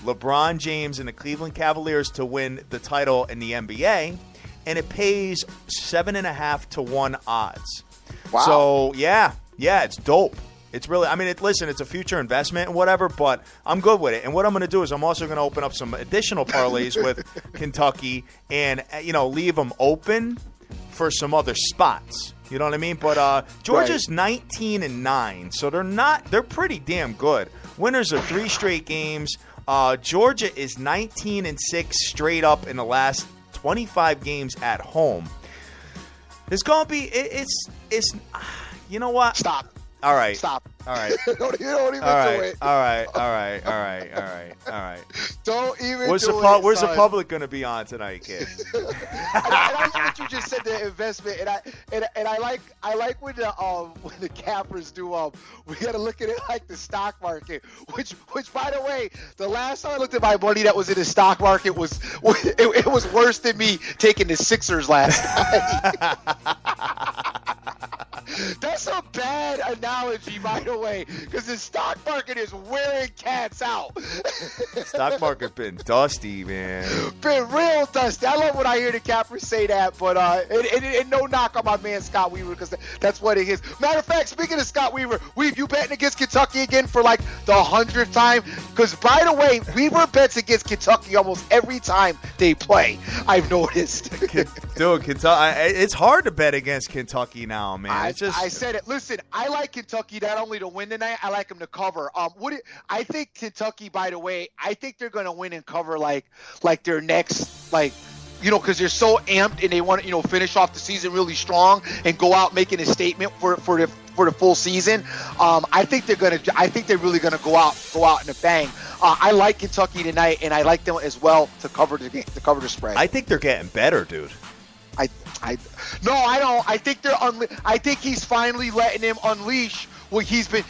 [SPEAKER 2] LeBron James and the Cleveland Cavaliers to win the title in the NBA, and it pays 7.5 to 1 odds.
[SPEAKER 3] Wow.
[SPEAKER 2] So, yeah, it's dope. It's really, listen, it's a future investment and whatever, but I'm good with it. And what I'm going to do is I'm also going to open up some additional parlays with Kentucky and, leave them open for some other spots. You know what I mean? But Georgia's 19-9, so they're pretty damn good. Winners of 3 straight games. Georgia is 19-6 straight up in the last 25 games at home. It's going to be, it's, you know what?
[SPEAKER 3] Stop.
[SPEAKER 2] All right.
[SPEAKER 3] Stop.
[SPEAKER 2] All right.
[SPEAKER 3] Don't even do it.
[SPEAKER 2] All right.
[SPEAKER 3] Don't even
[SPEAKER 2] Where's
[SPEAKER 3] do
[SPEAKER 2] the
[SPEAKER 3] it,
[SPEAKER 2] Where's
[SPEAKER 3] son.
[SPEAKER 2] the public going to be on tonight, kid?
[SPEAKER 3] and I like what you just said, the investment, and I like when the cappers do. We got to look at it like the stock market, which by the way, the last time I looked at my money that was in the stock market was it was worse than me taking the Sixers last night. That's a bad analogy, by the way, because the stock market is wearing cats out.
[SPEAKER 2] Stock market been dusty, man.
[SPEAKER 3] Been real dusty. I love when I hear the cappers say that, but and no knock on my man Scott Weaver, because that's what it is. Matter of fact, speaking of Scott Weaver, you betting against Kentucky again for like the 100th time? Because by the way, Weaver bets against Kentucky almost every time they play. I've noticed.
[SPEAKER 2] Dude, Kentucky, it's hard to bet against Kentucky now, man.
[SPEAKER 3] I said it. Listen, I like Kentucky not only to win tonight, I like them to cover. I think Kentucky, by the way, I think they're going to win and cover like their next, because they're so amped and they want to, finish off the season really strong and go out making a statement for the full season. I think they're really going to go out in a bang. I like Kentucky tonight, and I like them as well to cover the spread.
[SPEAKER 2] I think they're getting better, dude.
[SPEAKER 3] No, I don't. I think I think he's finally letting him unleash what he's been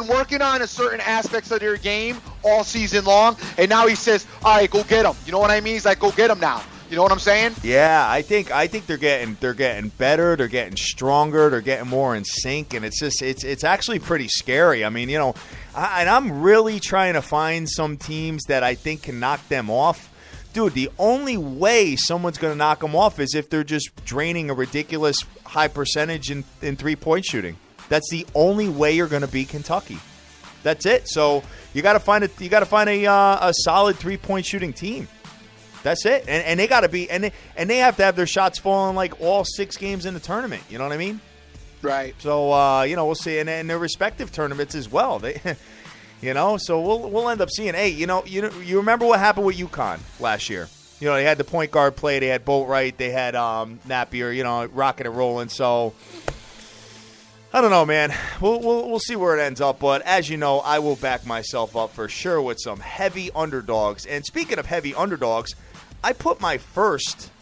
[SPEAKER 3] working on, a certain aspects of their game all season long, and now he says, "All right, go get him." You know what I mean? He's like, "Go get him now." You know what I'm saying?
[SPEAKER 2] Yeah, I think they're getting better. They're getting stronger. They're getting more in sync, and it's actually pretty scary. And I'm really trying to find some teams that I think can knock them off. Dude, the only way someone's going to knock them off is if they're just draining a ridiculous high percentage in 3-point shooting. That's the only way you're going to beat Kentucky. That's it. So you got to find a solid 3-point shooting team. That's it. And they got to be and they have to have their shots falling like all 6 games in the tournament. You know what I mean?
[SPEAKER 3] Right.
[SPEAKER 2] So we'll see, and their respective tournaments as well. They. So we'll end up seeing. Hey, you remember what happened with UConn last year? They had the point guard play. They had Boatwright. They had Napier. Rocking and rolling. So I don't know, man. We'll see where it ends up. But as you know, I will back myself up for sure with some heavy underdogs. And speaking of heavy underdogs, I put my first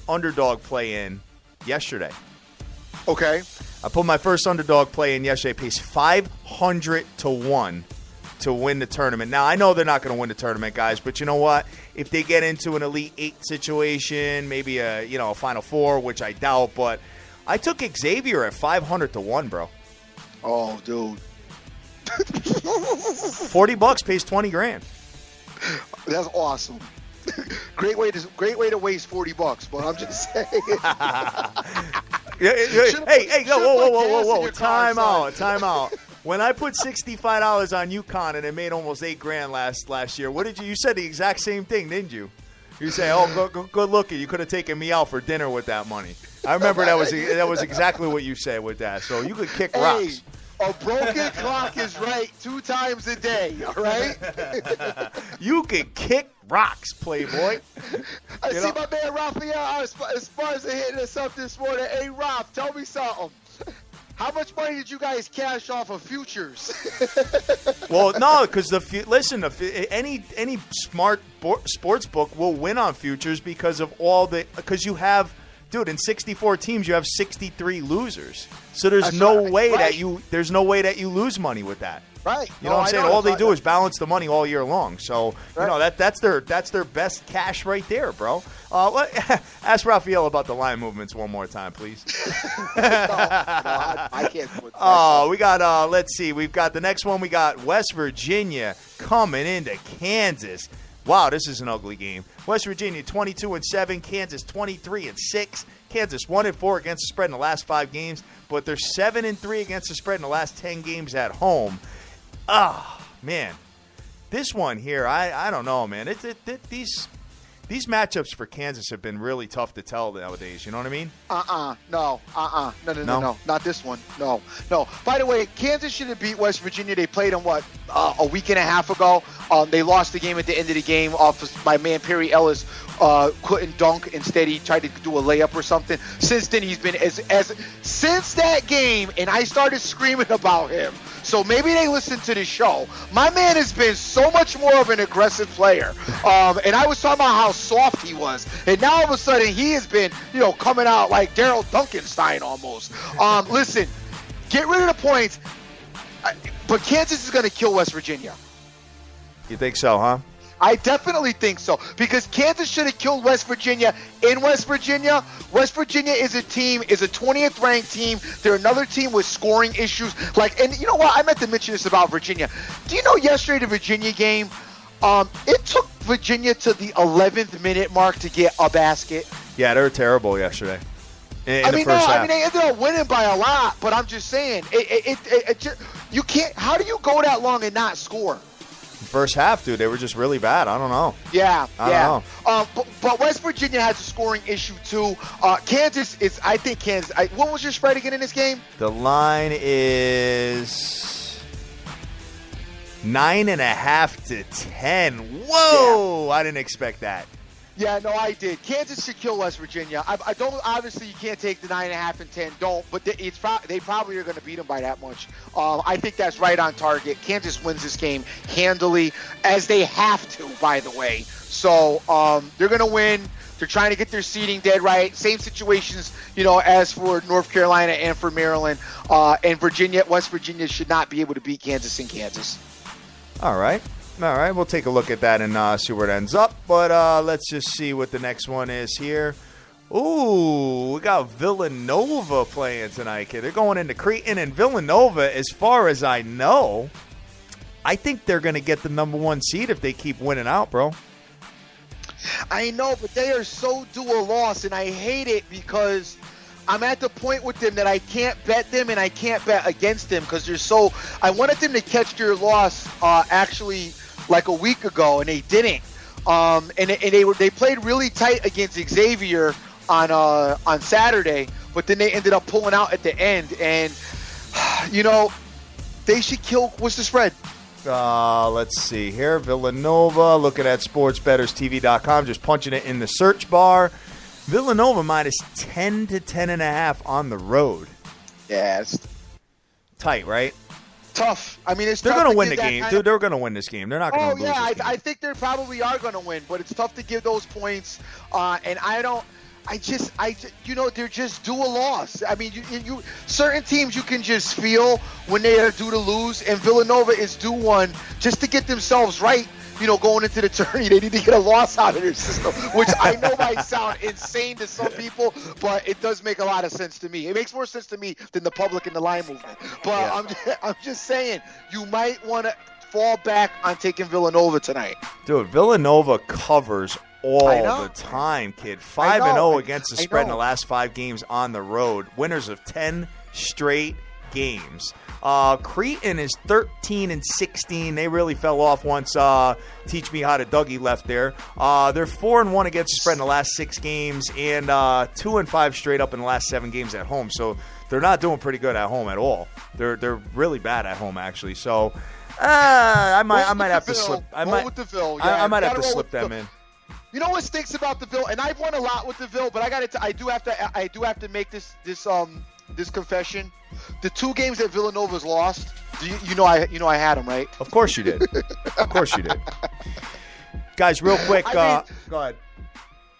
[SPEAKER 2] underdog play in yesterday.
[SPEAKER 3] Okay.
[SPEAKER 2] I put my first underdog play in yesterday. It pays 500 to 1 to win the tournament. Now, I know they're not going to win the tournament, guys, but you know what? If they get into an Elite 8 situation, maybe a Final Four, which I doubt, but I took Xavier at 500 to 1, bro.
[SPEAKER 3] Oh, dude.
[SPEAKER 2] $40 pays $20,000.
[SPEAKER 3] That's awesome. Great way to waste $40, but I'm just saying.
[SPEAKER 2] Hey, whoa. Time out. When I put $65 on UConn and it made almost $8,000 last year, what did you said the exact same thing, didn't you? You say, "Oh, good looking. You could have taken me out for dinner with that money." I remember that was exactly what you said with that. So you could kick rocks.
[SPEAKER 3] A broken clock is right 2 times a day, all right?
[SPEAKER 2] You can kick rocks, Playboy.
[SPEAKER 3] I see my man Raphael as far as hitting us up this morning. Hey, Rob, tell me something. How much money did you guys cash off of futures?
[SPEAKER 2] Well, no, because any smart sports book will win on futures because of because you have, dude, in 64 teams you have 63 losers. So there's no way that you lose money with that.
[SPEAKER 3] Right.
[SPEAKER 2] You know what I'm saying? All they do is balance the money all year long. So, that's their best cash right there, bro. Ask Raphael about the line movements one more time, please.
[SPEAKER 3] I can't put that.
[SPEAKER 2] Oh, we got, let's see. We've got the next one. We got West Virginia coming into Kansas. Wow, this is an ugly game. West Virginia 22-7, Kansas 23-6. Kansas 1-4 against the spread in the last 5 games, but they're 7-3 against the spread in the last 10 games at home. Ah, man, this one here, I don't know, man. These matchups for Kansas have been really tough to tell nowadays. You know what I mean?
[SPEAKER 3] No, not this one. No. By the way, Kansas should have beat West Virginia. They played them a week and a half ago. They lost the game at the end of the game off of my man Perry Ellis. Couldn't dunk. Instead, he tried to do a layup or something. Since then, he's been since that game, and I started screaming about him. So maybe they listened to the show. My man has been so much more of an aggressive player. And I was talking about how soft he was. And now all of a sudden he has been, coming out like Daryl Duncanstein almost. Listen, get rid of the points. But Kansas is going to kill West Virginia.
[SPEAKER 2] You think so, huh?
[SPEAKER 3] I definitely think so, because Kansas should have killed West Virginia in West Virginia. West Virginia is a 20th ranked team. They're another team with scoring issues. And you know what? I meant to mention this about Virginia. Do you know yesterday the Virginia game, it took Virginia to the 11th minute mark to get a basket?
[SPEAKER 2] Yeah, they were terrible yesterday. In the first half.
[SPEAKER 3] They ended up winning by a lot, but I'm just saying, you can't. How do you go that long and not score?
[SPEAKER 2] First half, dude, they were just really bad. I don't know.
[SPEAKER 3] Yeah.
[SPEAKER 2] I don't
[SPEAKER 3] know. But West Virginia has a scoring issue too. Kansas is, I think Kansas. What was your spread again in this game?
[SPEAKER 2] The line is 9.5 to 10. Whoa! Yeah. I didn't expect that.
[SPEAKER 3] Yeah, no, I did. Kansas should kill West Virginia. I don't. Obviously, you can't take the 9.5 and 10. Don't. But they probably are going to beat them by that much. I think that's right on target. Kansas wins this game handily, as they have to, by the way. So they're going to win. They're trying to get their seeding dead right. Same situations, as for North Carolina and for Maryland. And West Virginia should not be able to beat Kansas in Kansas.
[SPEAKER 2] All right, we'll take a look at that and see where it ends up. But let's just see what the next one is here. Ooh, we got Villanova playing tonight, kid. They're going into Creighton, and Villanova, as far as I know, I think they're going to get the number 1 seed if they keep winning out, bro.
[SPEAKER 3] I know, but they are so due a loss, and I hate it because I'm at the point with them that I can't bet them and I can't bet against them because they're so. I wanted them to catch their loss actually like a week ago, and they didn't. And they played really tight against Xavier on Saturday, but then they ended up pulling out at the end. And they should kill. What's the spread?
[SPEAKER 2] Let's see here. Villanova. Looking at sportsbetterstv.com, just punching it in the search bar. Villanova minus 10 to 10.5 on the road.
[SPEAKER 3] Yeah, it's
[SPEAKER 2] tight, right?
[SPEAKER 3] Tough. I mean,
[SPEAKER 2] they're going to win the game, dude. They're going to win this game. They're not going to lose this game.
[SPEAKER 3] I think they probably are going to win, but it's tough to give those points. And they're just due a loss. I mean, you certain teams you can just feel when they are due to lose, and Villanova is due one just to get themselves right. Going into the tourney, they need to get a loss out of their system, which I know might sound insane to some people, but it does make a lot of sense to me. It makes more sense to me than the public and the line movement. But yeah. I'm just saying, you might want to fall back on taking Villanova tonight.
[SPEAKER 2] Dude, Villanova covers all the time, kid. 5-0 against the spread in the last 5 games on the road. Winners of 10 straight games. Creighton is 13-16. They really fell off once Teach Me How to Dougie left there. They're 4-1 against the spread in the last 6 games, and 2-5 straight up in the last 7 games at home. So they're not doing pretty good at home at all. They're really bad at home, actually. So I might have to slip. I might have to slip them in.
[SPEAKER 3] You know what stinks about the Ville, and I've won a lot with the Ville, but I do have to make this confession. the 2 games that Villanova's lost, you know I had them, right?
[SPEAKER 2] Of course you did. Of course you did. Guys, real quick, go ahead.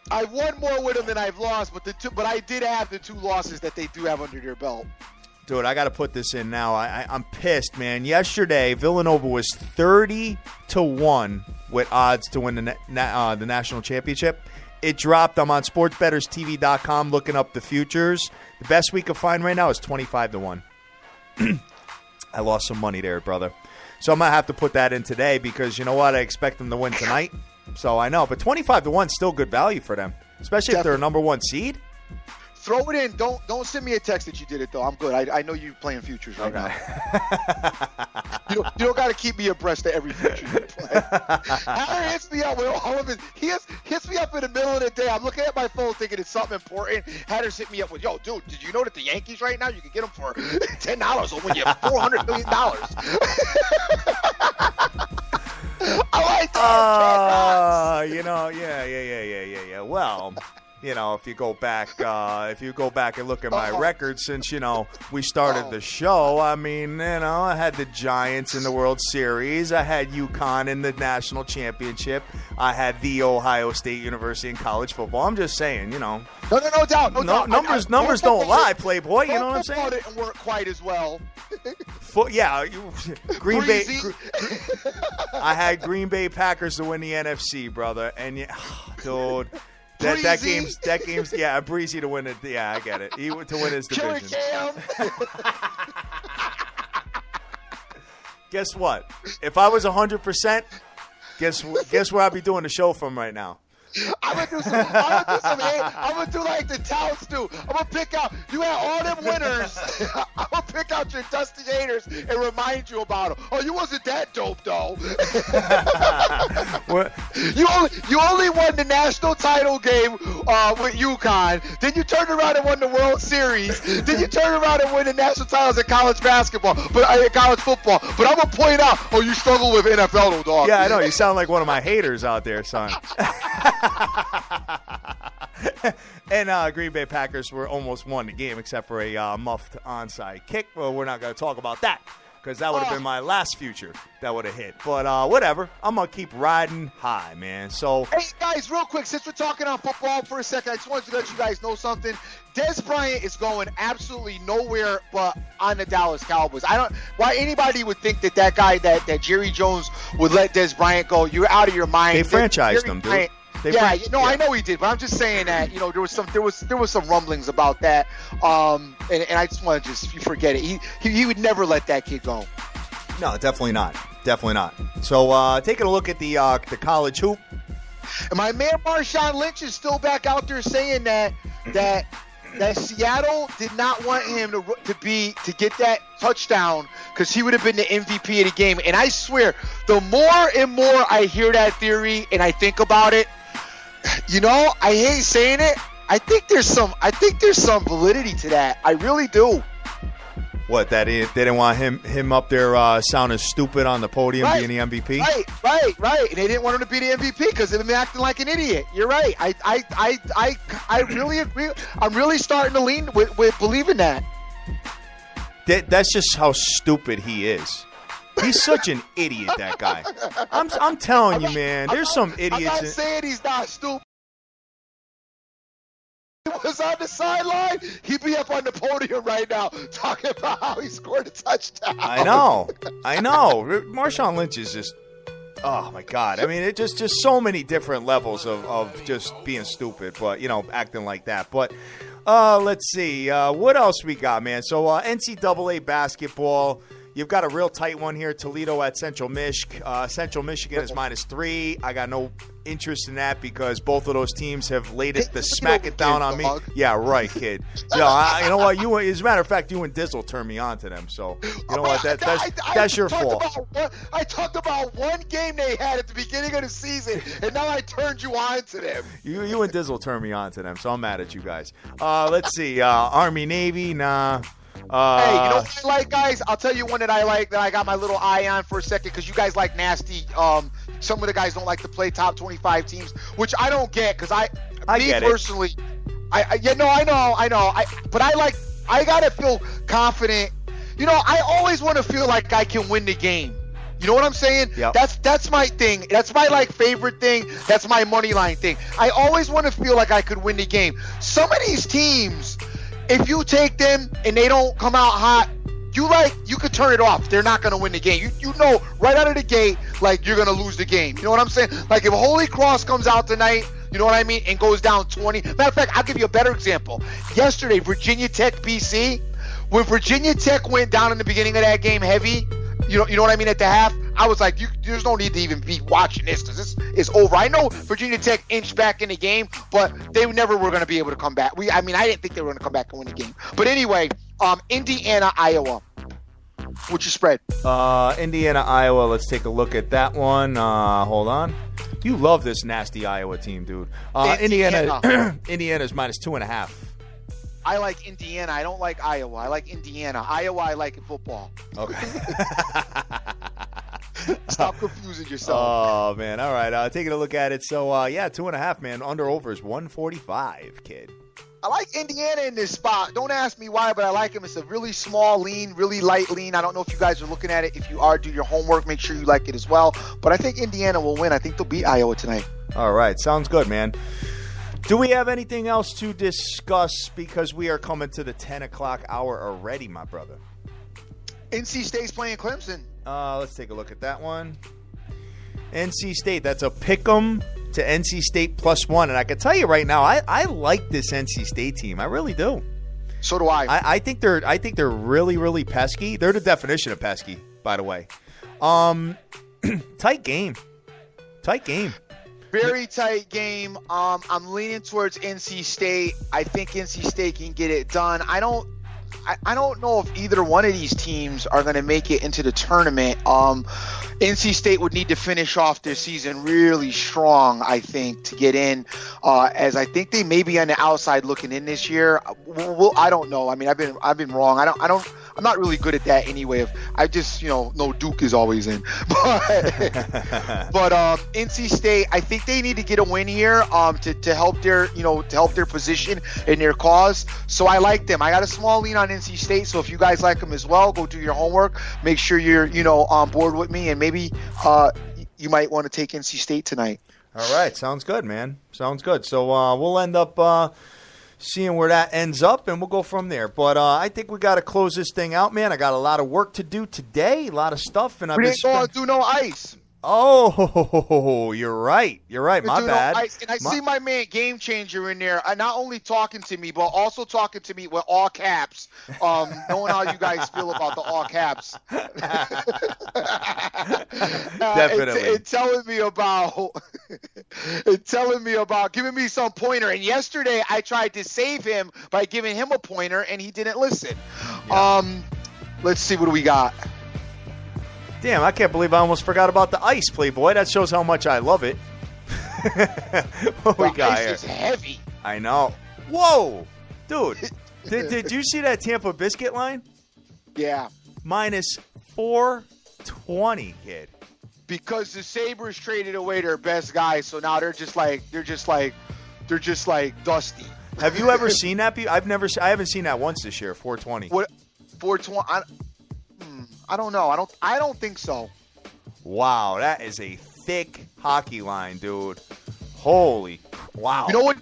[SPEAKER 3] I won more with them than I've lost, but I did have the 2 losses that they do have under their belt.
[SPEAKER 2] Dude, I got to put this in now. I'm pissed, man. Yesterday, Villanova was 30-1 with odds to win the national championship. It dropped. I'm on sportsbetterstv.com looking up the futures. The best we could find right now is 25-1. I lost some money there, brother. So I'm going to have to put that in today because you know what? I expect them to win tonight. So I know. But 25-1 is still good value for them, especially if they're a number 1 seed.
[SPEAKER 3] Throw it in. Don't send me a text that you did it, though. I'm good. I know you're playing futures right now. You don't got to keep me abreast of every future you play. Hatter hits me up with all of it. He hits me up in the middle of the day. I'm looking at my phone thinking it's something important. Hatter's hit me up with, yo, dude, did you know that the Yankees right now, you can get them for $10 or when you have $400 million? I like that.
[SPEAKER 2] Yeah. Well, if you go back and look at my record since, we started the show, I mean, I had the Giants in the World Series. I had UConn in the national championship. I had the Ohio State University in college football. I'm just saying,
[SPEAKER 3] No doubt.
[SPEAKER 2] Numbers don't lie, Playboy. You know what I'm saying?
[SPEAKER 3] It didn't work quite as well.
[SPEAKER 2] Green Bay. I had Green Bay Packers to win the NFC, brother. And, dude. That game's breezy to win it. Yeah, I get it. To win his division. Guess what? If I was 100%, guess where I'd be doing the show from right now?
[SPEAKER 3] I'm gonna do like the touts do. I'm gonna pick out. You had all them winners. I'm gonna pick out your dusty haters and remind you about them. Oh, you wasn't that dope though.
[SPEAKER 2] What?
[SPEAKER 3] You only won the national title game with UConn. Then you turned around and won the World Series. Then you turned around and won the national titles in college basketball, college football. But I'm gonna point out. Oh, you struggle with NFL, though, dog.
[SPEAKER 2] Yeah, I know. You sound like one of my haters out there, son. And Green Bay Packers almost won the game except for a muffed onside kick. Well, we're not going to talk about that because that would have been my last future that would have hit. But whatever. I'm going to keep riding high, man. So,
[SPEAKER 3] hey, guys, real quick, since we're talking on football for a second, I just wanted to let you guys know something. Des Bryant is going absolutely nowhere but on the Dallas Cowboys. I don't why anybody would think that guy, that Jerry Jones would let Des Bryant go. You're out of your mind.
[SPEAKER 2] They franchised him, dude.
[SPEAKER 3] I know he did, but I'm just saying that there was some rumblings about that, and I just want to you forget it. He would never let that kid go.
[SPEAKER 2] No, definitely not. So taking a look at the college hoop,
[SPEAKER 3] and my man Marshawn Lynch is still back out there saying that Seattle did not want him to get that touchdown because he would have been the MVP of the game. And I swear, the more and more I hear that theory and I think about it, I hate saying it. I think there's some validity to that. I really do.
[SPEAKER 2] What, that they didn't want him up there sounding stupid on the podium, being the MVP?
[SPEAKER 3] Right. And they didn't want him to be the MVP because they've been acting like an idiot. You're right. I really agree. I'm really starting to lean with believing that.
[SPEAKER 2] That's just how stupid he is. He's such an idiot, that guy. I'm telling you, man. There's some idiots.
[SPEAKER 3] I'm not saying he's not stupid. He was on the sideline, he'd be up on the podium right now talking about how he scored a touchdown.
[SPEAKER 2] I know. Marshawn Lynch is just, oh my God. I mean, it's just so many different levels of just being stupid, but acting like that. But let's see, what else we got, man? So NCAA basketball. You've got a real tight one here. Toledo at Central Mich. Central Michigan is -3. I got no interest in that because both of those teams have laid it to smack it down on me. Yeah, right, kid. You know what? As a matter of fact, you and Dizzle turned me on to them. So you know what? That's your fault.
[SPEAKER 3] I talked about one game they had at the beginning of the season, and now I turned you on to them.
[SPEAKER 2] You and Dizzle turned me on to them, so I'm mad at you guys. Let's see. Army Navy, nah.
[SPEAKER 3] Hey, you know what I like, guys? I'll tell you one that I like that I got my little eye on for a second because you guys like nasty. Some of the guys don't like to play top 25 teams, which I don't get because I personally, I know. But I gotta feel confident I always want to feel like I can win the game. You know what I'm saying?
[SPEAKER 2] Yep.
[SPEAKER 3] That's my thing. That's my favorite thing. That's my money line thing. I always want to feel like I could win the game. Some of these teams, if you take them and they don't come out hot, you could turn it off. They're not going to win the game. You know right out of the gate, like, you're going to lose the game. You know what I'm saying? Like, if Holy Cross comes out tonight, you know what I mean, and goes down 20. Matter of fact, I'll give you a better example. Yesterday, Virginia Tech BC, when Virginia Tech went down in the beginning of that game heavy, you know what I mean, at the half, I was like, there's no need to even be watching this because this is over. I know Virginia Tech inched back in the game, but they never were going to be able to come back. I didn't think they were going to come back and win the game. But anyway, Indiana, Iowa. What's your spread?
[SPEAKER 2] Indiana, Iowa. Let's take a look at that one. Hold on. You love this nasty Iowa team, dude. Indiana. Indiana's -2.5.
[SPEAKER 3] I like Indiana. I don't like Iowa. I like Indiana. Iowa, I like in football.
[SPEAKER 2] Okay.
[SPEAKER 3] Stop confusing yourself.
[SPEAKER 2] Oh, man. All right. Taking a look at it. So, 2.5, man. Under-over is 145, kid.
[SPEAKER 3] I like Indiana in this spot. Don't ask me why, but I like him. It's a really small lean, really light lean. I don't know if you guys are looking at it. If you are, do your homework. Make sure you like it as well. But I think Indiana will win. I think they'll beat Iowa tonight.
[SPEAKER 2] All right. Sounds good, man. Do we have anything else to discuss because we are coming to the 10 o'clock hour already, my brother?
[SPEAKER 3] NC State's playing Clemson.
[SPEAKER 2] Let's take a look at that one. NC State, that's a pick'em to NC State +1. And I can tell you right now, I like this NC State team. I really do.
[SPEAKER 3] So do I.
[SPEAKER 2] I think they're really, really pesky. They're the definition of pesky, by the way. Tight game.
[SPEAKER 3] Very tight game. I'm leaning towards NC State. I think NC State can get it done. I don't know if either one of these teams are going to make it into the tournament. NC State would need to finish off their season really strong, I think, to get in. As I think they may be on the outside looking in this year. Well, I don't know. I mean, I've been wrong. I'm not really good at that anyway. I just, know Duke is always in. But NC State, I think they need to get a win here to help their position and their cause. So I like them. I got a small lean on NC State. So if you guys like them as well, go do your homework. Make sure you're on board with me, and maybe you might want to take NC State tonight.
[SPEAKER 2] All right, sounds good, man. Sounds good. So we'll end up seeing where that ends up, and we'll go from there. But I think we got to close this thing out, man. I got a lot of work to do today, a lot of stuff, and
[SPEAKER 3] we didn't go and do no ice.
[SPEAKER 2] Oh, you're right. My bad.
[SPEAKER 3] And I see my man Game Changer in there, not only talking to me, but also talking to me with all caps, knowing how you guys feel about the all caps.
[SPEAKER 2] Definitely.
[SPEAKER 3] And telling me about giving me some pointer. And yesterday I tried to save him by giving him a pointer, and he didn't listen. Yeah. Let's see, what do we got?
[SPEAKER 2] Damn, I can't believe I almost forgot about the ice, Playboy. That shows how much I love it. What we got here?
[SPEAKER 3] Ice is heavy.
[SPEAKER 2] I know. Whoa! Dude, did you see that Tampa Biscuit line?
[SPEAKER 3] Yeah.
[SPEAKER 2] -420, kid.
[SPEAKER 3] Because the Sabres traded away their best guys, so now they're just like dusty.
[SPEAKER 2] Have you ever seen that? I haven't seen that once this year. 420.
[SPEAKER 3] What? 420. I don't know. I don't think so.
[SPEAKER 2] Wow, that is a thick hockey line, dude. Holy wow.
[SPEAKER 3] You know what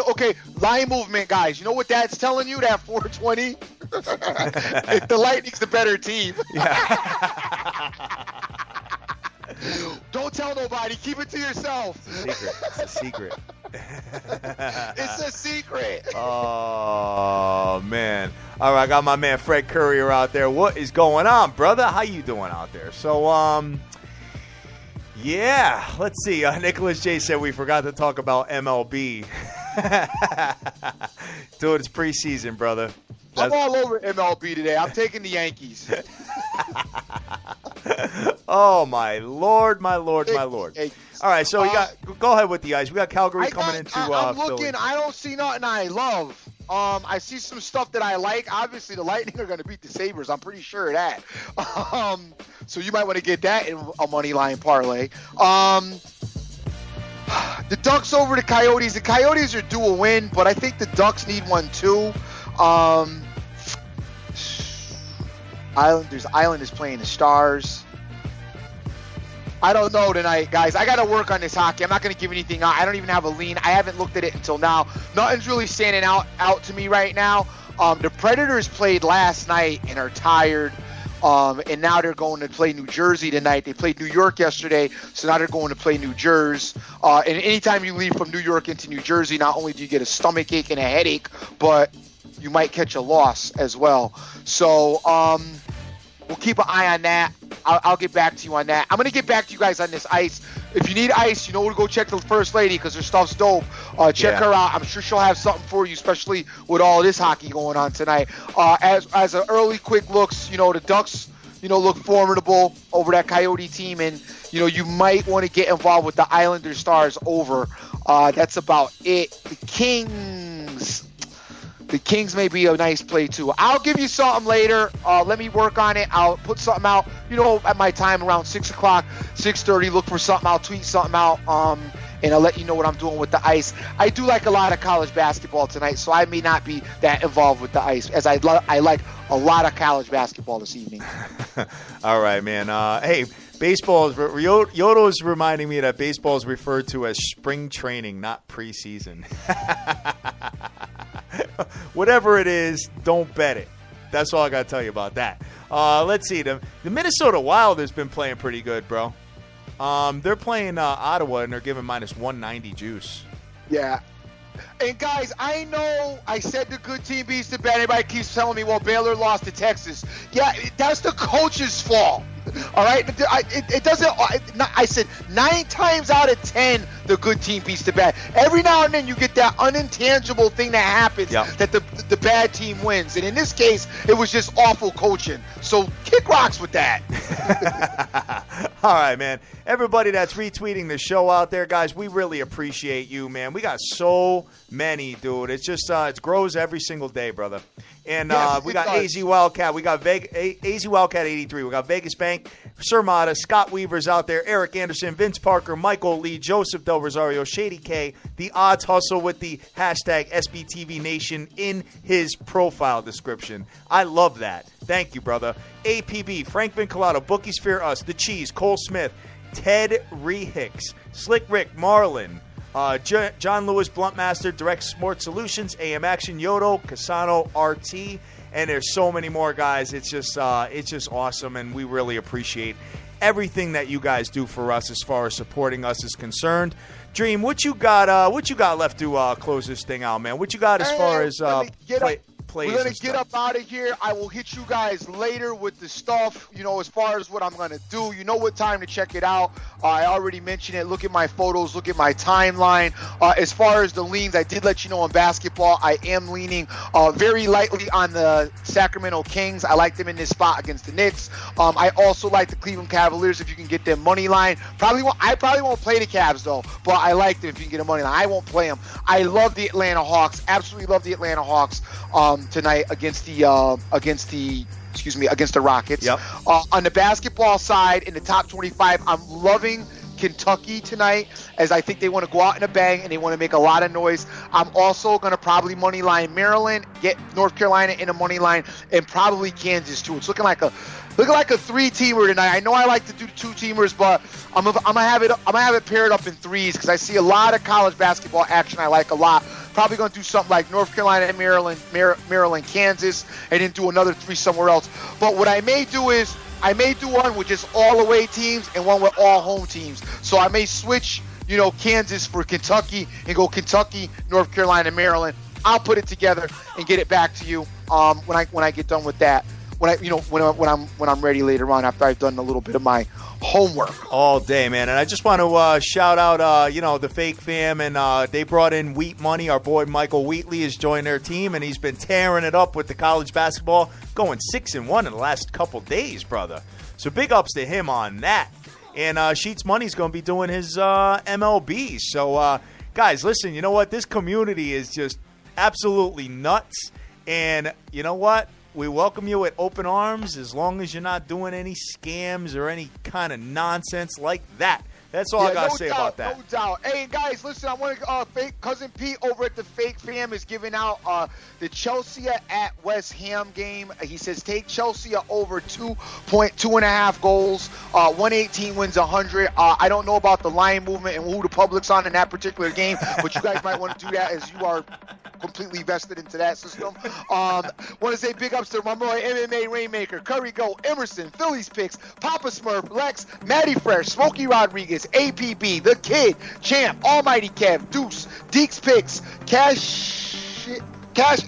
[SPEAKER 3] okay, line movement, guys. You know what that's telling you, that 420? The Lightning's the better team. Yeah. Don't tell nobody. Keep it to yourself.
[SPEAKER 2] It's a secret.
[SPEAKER 3] It's a secret.
[SPEAKER 2] Oh, man. All right, I got my man Fred Courier out there. What is going on, brother? How you doing out there? So, yeah, let's see. Nicholas J said we forgot to talk about MLB. Dude, it's preseason, brother.
[SPEAKER 3] I'm all over MLB today. I'm taking the Yankees.
[SPEAKER 2] Oh, my Lord, my Lord, my Lord. All right, so go ahead with the ice. We got Calgary coming into
[SPEAKER 3] I'm looking.
[SPEAKER 2] Philly.
[SPEAKER 3] I don't see nothing I love. I see some stuff that I like. Obviously, the Lightning are going to beat the Sabres. I'm pretty sure of that. So you might want to get that in a money line parlay. The Ducks over the Coyotes. The Coyotes are due a win, but I think the Ducks need one too. Islanders playing the Stars. I don't know tonight, guys. I got to work on this hockey. I'm not going to give anything out. I don't even have a lean. I haven't looked at it until now. Nothing's really standing out to me right now. The Predators played last night and are tired. And now they're going to play New Jersey tonight. They played New York yesterday, so now they're going to play New Jersey. And anytime you leave from New York into New Jersey, not only do you get a stomach ache and a headache, but you might catch a loss as well. So we'll keep an eye on that. I'll get back to you on that. I'm going to get back to you guys on this ice. If you need ice, you know where to go check the First Lady because her stuff's dope. Check her out. I'm sure she'll have something for you, especially with all this hockey going on tonight. As an early quick looks, the Ducks, look formidable over that Coyote team. And, you might want to get involved with the Islanders Stars over. That's about it. The Kings may be a nice play, too. I'll give you something later. Let me work on it. I'll put something out, at my time around 6 o'clock, 6:30. Look for something. I'll tweet something out, and I'll let you know what I'm doing with the ice. I do like a lot of college basketball tonight, so I may not be that involved with the ice, as I like a lot of college basketball this evening.
[SPEAKER 2] All right, man. Hey, baseball is Yodo is reminding me that baseball is referred to as spring training, not preseason. Whatever it is, don't bet it. That's all I got to tell you about that. Let's see. The Minnesota Wild has been playing pretty good, bro. They're playing Ottawa, and they're giving minus 190 juice.
[SPEAKER 3] Yeah. And, guys, I know I said the good team beats the bad. Everybody keeps telling me, well, Baylor lost to Texas. Yeah, that's the coach's fault. All right? It doesn't – I said 9 times out of 10, the good team beats the bad. Every now and then you get that unintangible thing that happens that the bad team wins. And in this case, it was just awful coaching. So kick rocks with that.
[SPEAKER 2] All right, man. Everybody that's retweeting the show out there, guys, we really appreciate you, man. We got so many, dude. It's just it grows every single day, brother. And we got AZ Wildcat. We got AZ Wildcat 83. We got Vegas Bank, Surmata, Scott Weaver's out there, Eric Anderson, Vince Parker, Michael Lee, Joseph Del Rosario, Shady K, The Odds Hustle with the hashtag SBTV Nation in his profile description. I love that. Thank you, brother. APB, Frank Vinculato, Bookies Fear Us, The Cheese, Cole Smith, Ted Rehicks, Slick Rick, Marlin, John Lewis, Bluntmaster, Direct Sport Solutions, AM Action, Yodo, Casano, RT, and there's so many more, guys. It's just awesome, and we really appreciate everything that you guys do for us as far as supporting us is concerned. Dream, what you got left to close this thing out, man? What you got as far as plays? We're
[SPEAKER 3] going to get up out of here. I will hit you guys later with the stuff, as far as what I'm going to do. You know what time to check it out. I already mentioned it. Look at my photos. Look at my timeline. As far as the leans, I did let you know in basketball, I am leaning very lightly on the Sacramento Kings. I like them in this spot against the Knicks. I also like the Cleveland Cavaliers if you can get them money line. I probably won't play the Cavs, though, but I like them if you can get a money line. I won't play them. I love the Atlanta Hawks. Absolutely love the Atlanta Hawks. Tonight against the Rockets.
[SPEAKER 2] Yep.
[SPEAKER 3] On the basketball side, in the top 25, I'm loving Kentucky tonight, as I think they want to go out in a bang and they want to make a lot of noise. I'm also going to probably money line Maryland, get North Carolina in a money line, and probably Kansas too. It's looking like a 3-teamer tonight. I know I like to do 2-teamers, but I'm gonna have it paired up in 3s because I see a lot of college basketball action I like a lot. Probably going to do something like North Carolina and Maryland, Kansas, and then do another 3 somewhere else. But what I may do is one with just all away teams and one with all home teams. So I may switch, Kansas for Kentucky and go Kentucky, North Carolina, Maryland. I'll put it together and get it back to you when I get done with that. When I'm ready later on after I've done a little bit of my homework.
[SPEAKER 2] All day, man. And I just want to shout out, the Fake Fam, and they brought in Wheat Money. Our boy Michael Wheatley has joined their team, and he's been tearing it up with the college basketball, going 6-1 in the last couple days, brother. So big ups to him on that. And Sheets Money's going to be doing his MLB. So, guys, listen, you know what? This community is just absolutely nuts. And you know what? We welcome you with open arms as long as you're not doing any scams or any kind of nonsense like that. That's all I got to say about that.
[SPEAKER 3] No doubt. Hey, guys, listen, I want to fake Cousin Pete over at the Fake Fam is giving out the Chelsea at West Ham game. He says take Chelsea over 2.5 goals. 118 wins 100. I don't know about the line movement and who the public's on in that particular game, but you guys might want to do that as you are completely vested into that system. Want to say big ups to my boy MMA Rainmaker, Curry Go, Emerson, Phillies Picks, Papa Smurf, Lex, Matty Fresh, Smokey Rodriguez, APB, The Kid, Champ, Almighty Kev, Deuce, Deeks Picks, Cash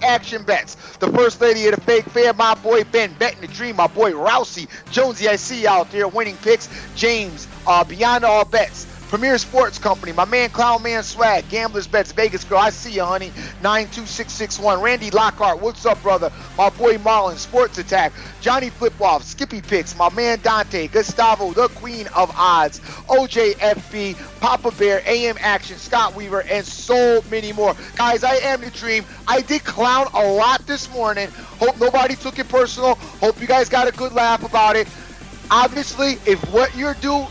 [SPEAKER 3] Action Bets, the First Lady of the Fake Fair, my boy Ben, Betting the Dream, my boy Rousey, Jonesy, I see you out there, Winning Picks, James, Beyond All Bets, Premier Sports Company, my man Clown Man Swag, Gamblers Bets, Vegas Girl, I see you, honey, 92661, Randy Lockhart, what's up, brother? My boy Marlon, Sports Attack, Johnny Flip-Off, Skippy Picks, my man Dante, Gustavo, the Queen of Odds, OJFB, Papa Bear, AM Action, Scott Weaver, and so many more. Guys, I am the Dream. I did clown a lot this morning. Hope nobody took it personal. Hope you guys got a good laugh about it. Obviously, if what you do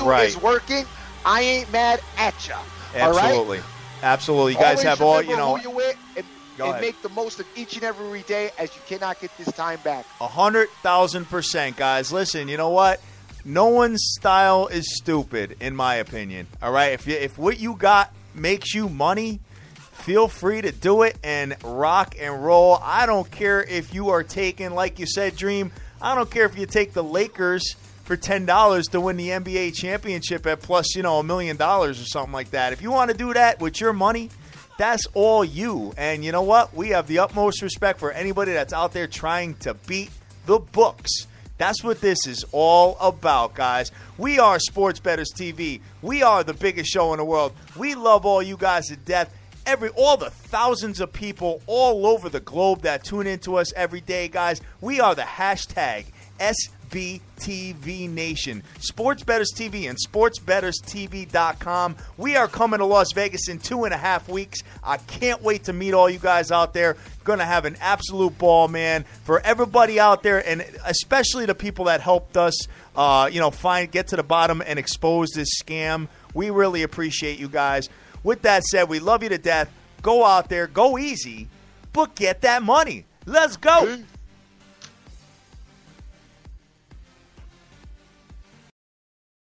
[SPEAKER 2] right.
[SPEAKER 3] is working, I ain't mad at you.
[SPEAKER 2] Absolutely.
[SPEAKER 3] All right?
[SPEAKER 2] Absolutely. You guys have all,
[SPEAKER 3] who you with and make the most of each and every day, as you cannot get this time back.
[SPEAKER 2] 100,000%, guys. Listen, you know what? No one's style is stupid, in my opinion. All right? If what you got makes you money, feel free to do it and rock and roll. I don't care if you are taking, like you said, Dream, I don't care if you take the Lakers for $10 to win the NBA championship at plus, $1 million or something like that. If you want to do that with your money, that's all you. And you know what? We have the utmost respect for anybody that's out there trying to beat the books. That's what this is all about, guys. We are Sports Bettors TV. We are the biggest show in the world. We love all you guys to death. All the thousands of people all over the globe that tune into us every day, guys. We are the hashtag SBTV Nation. Sports Bettors TV and SportsBettorsTV.com. We are coming to Las Vegas in 2.5 weeks. I can't wait to meet all you guys out there. Going to have an absolute ball, man. For everybody out there, and especially the people that helped us, get to the bottom and expose this scam. We really appreciate you guys. With that said, we love you to death. Go out there, go easy, but get that money. Let's go.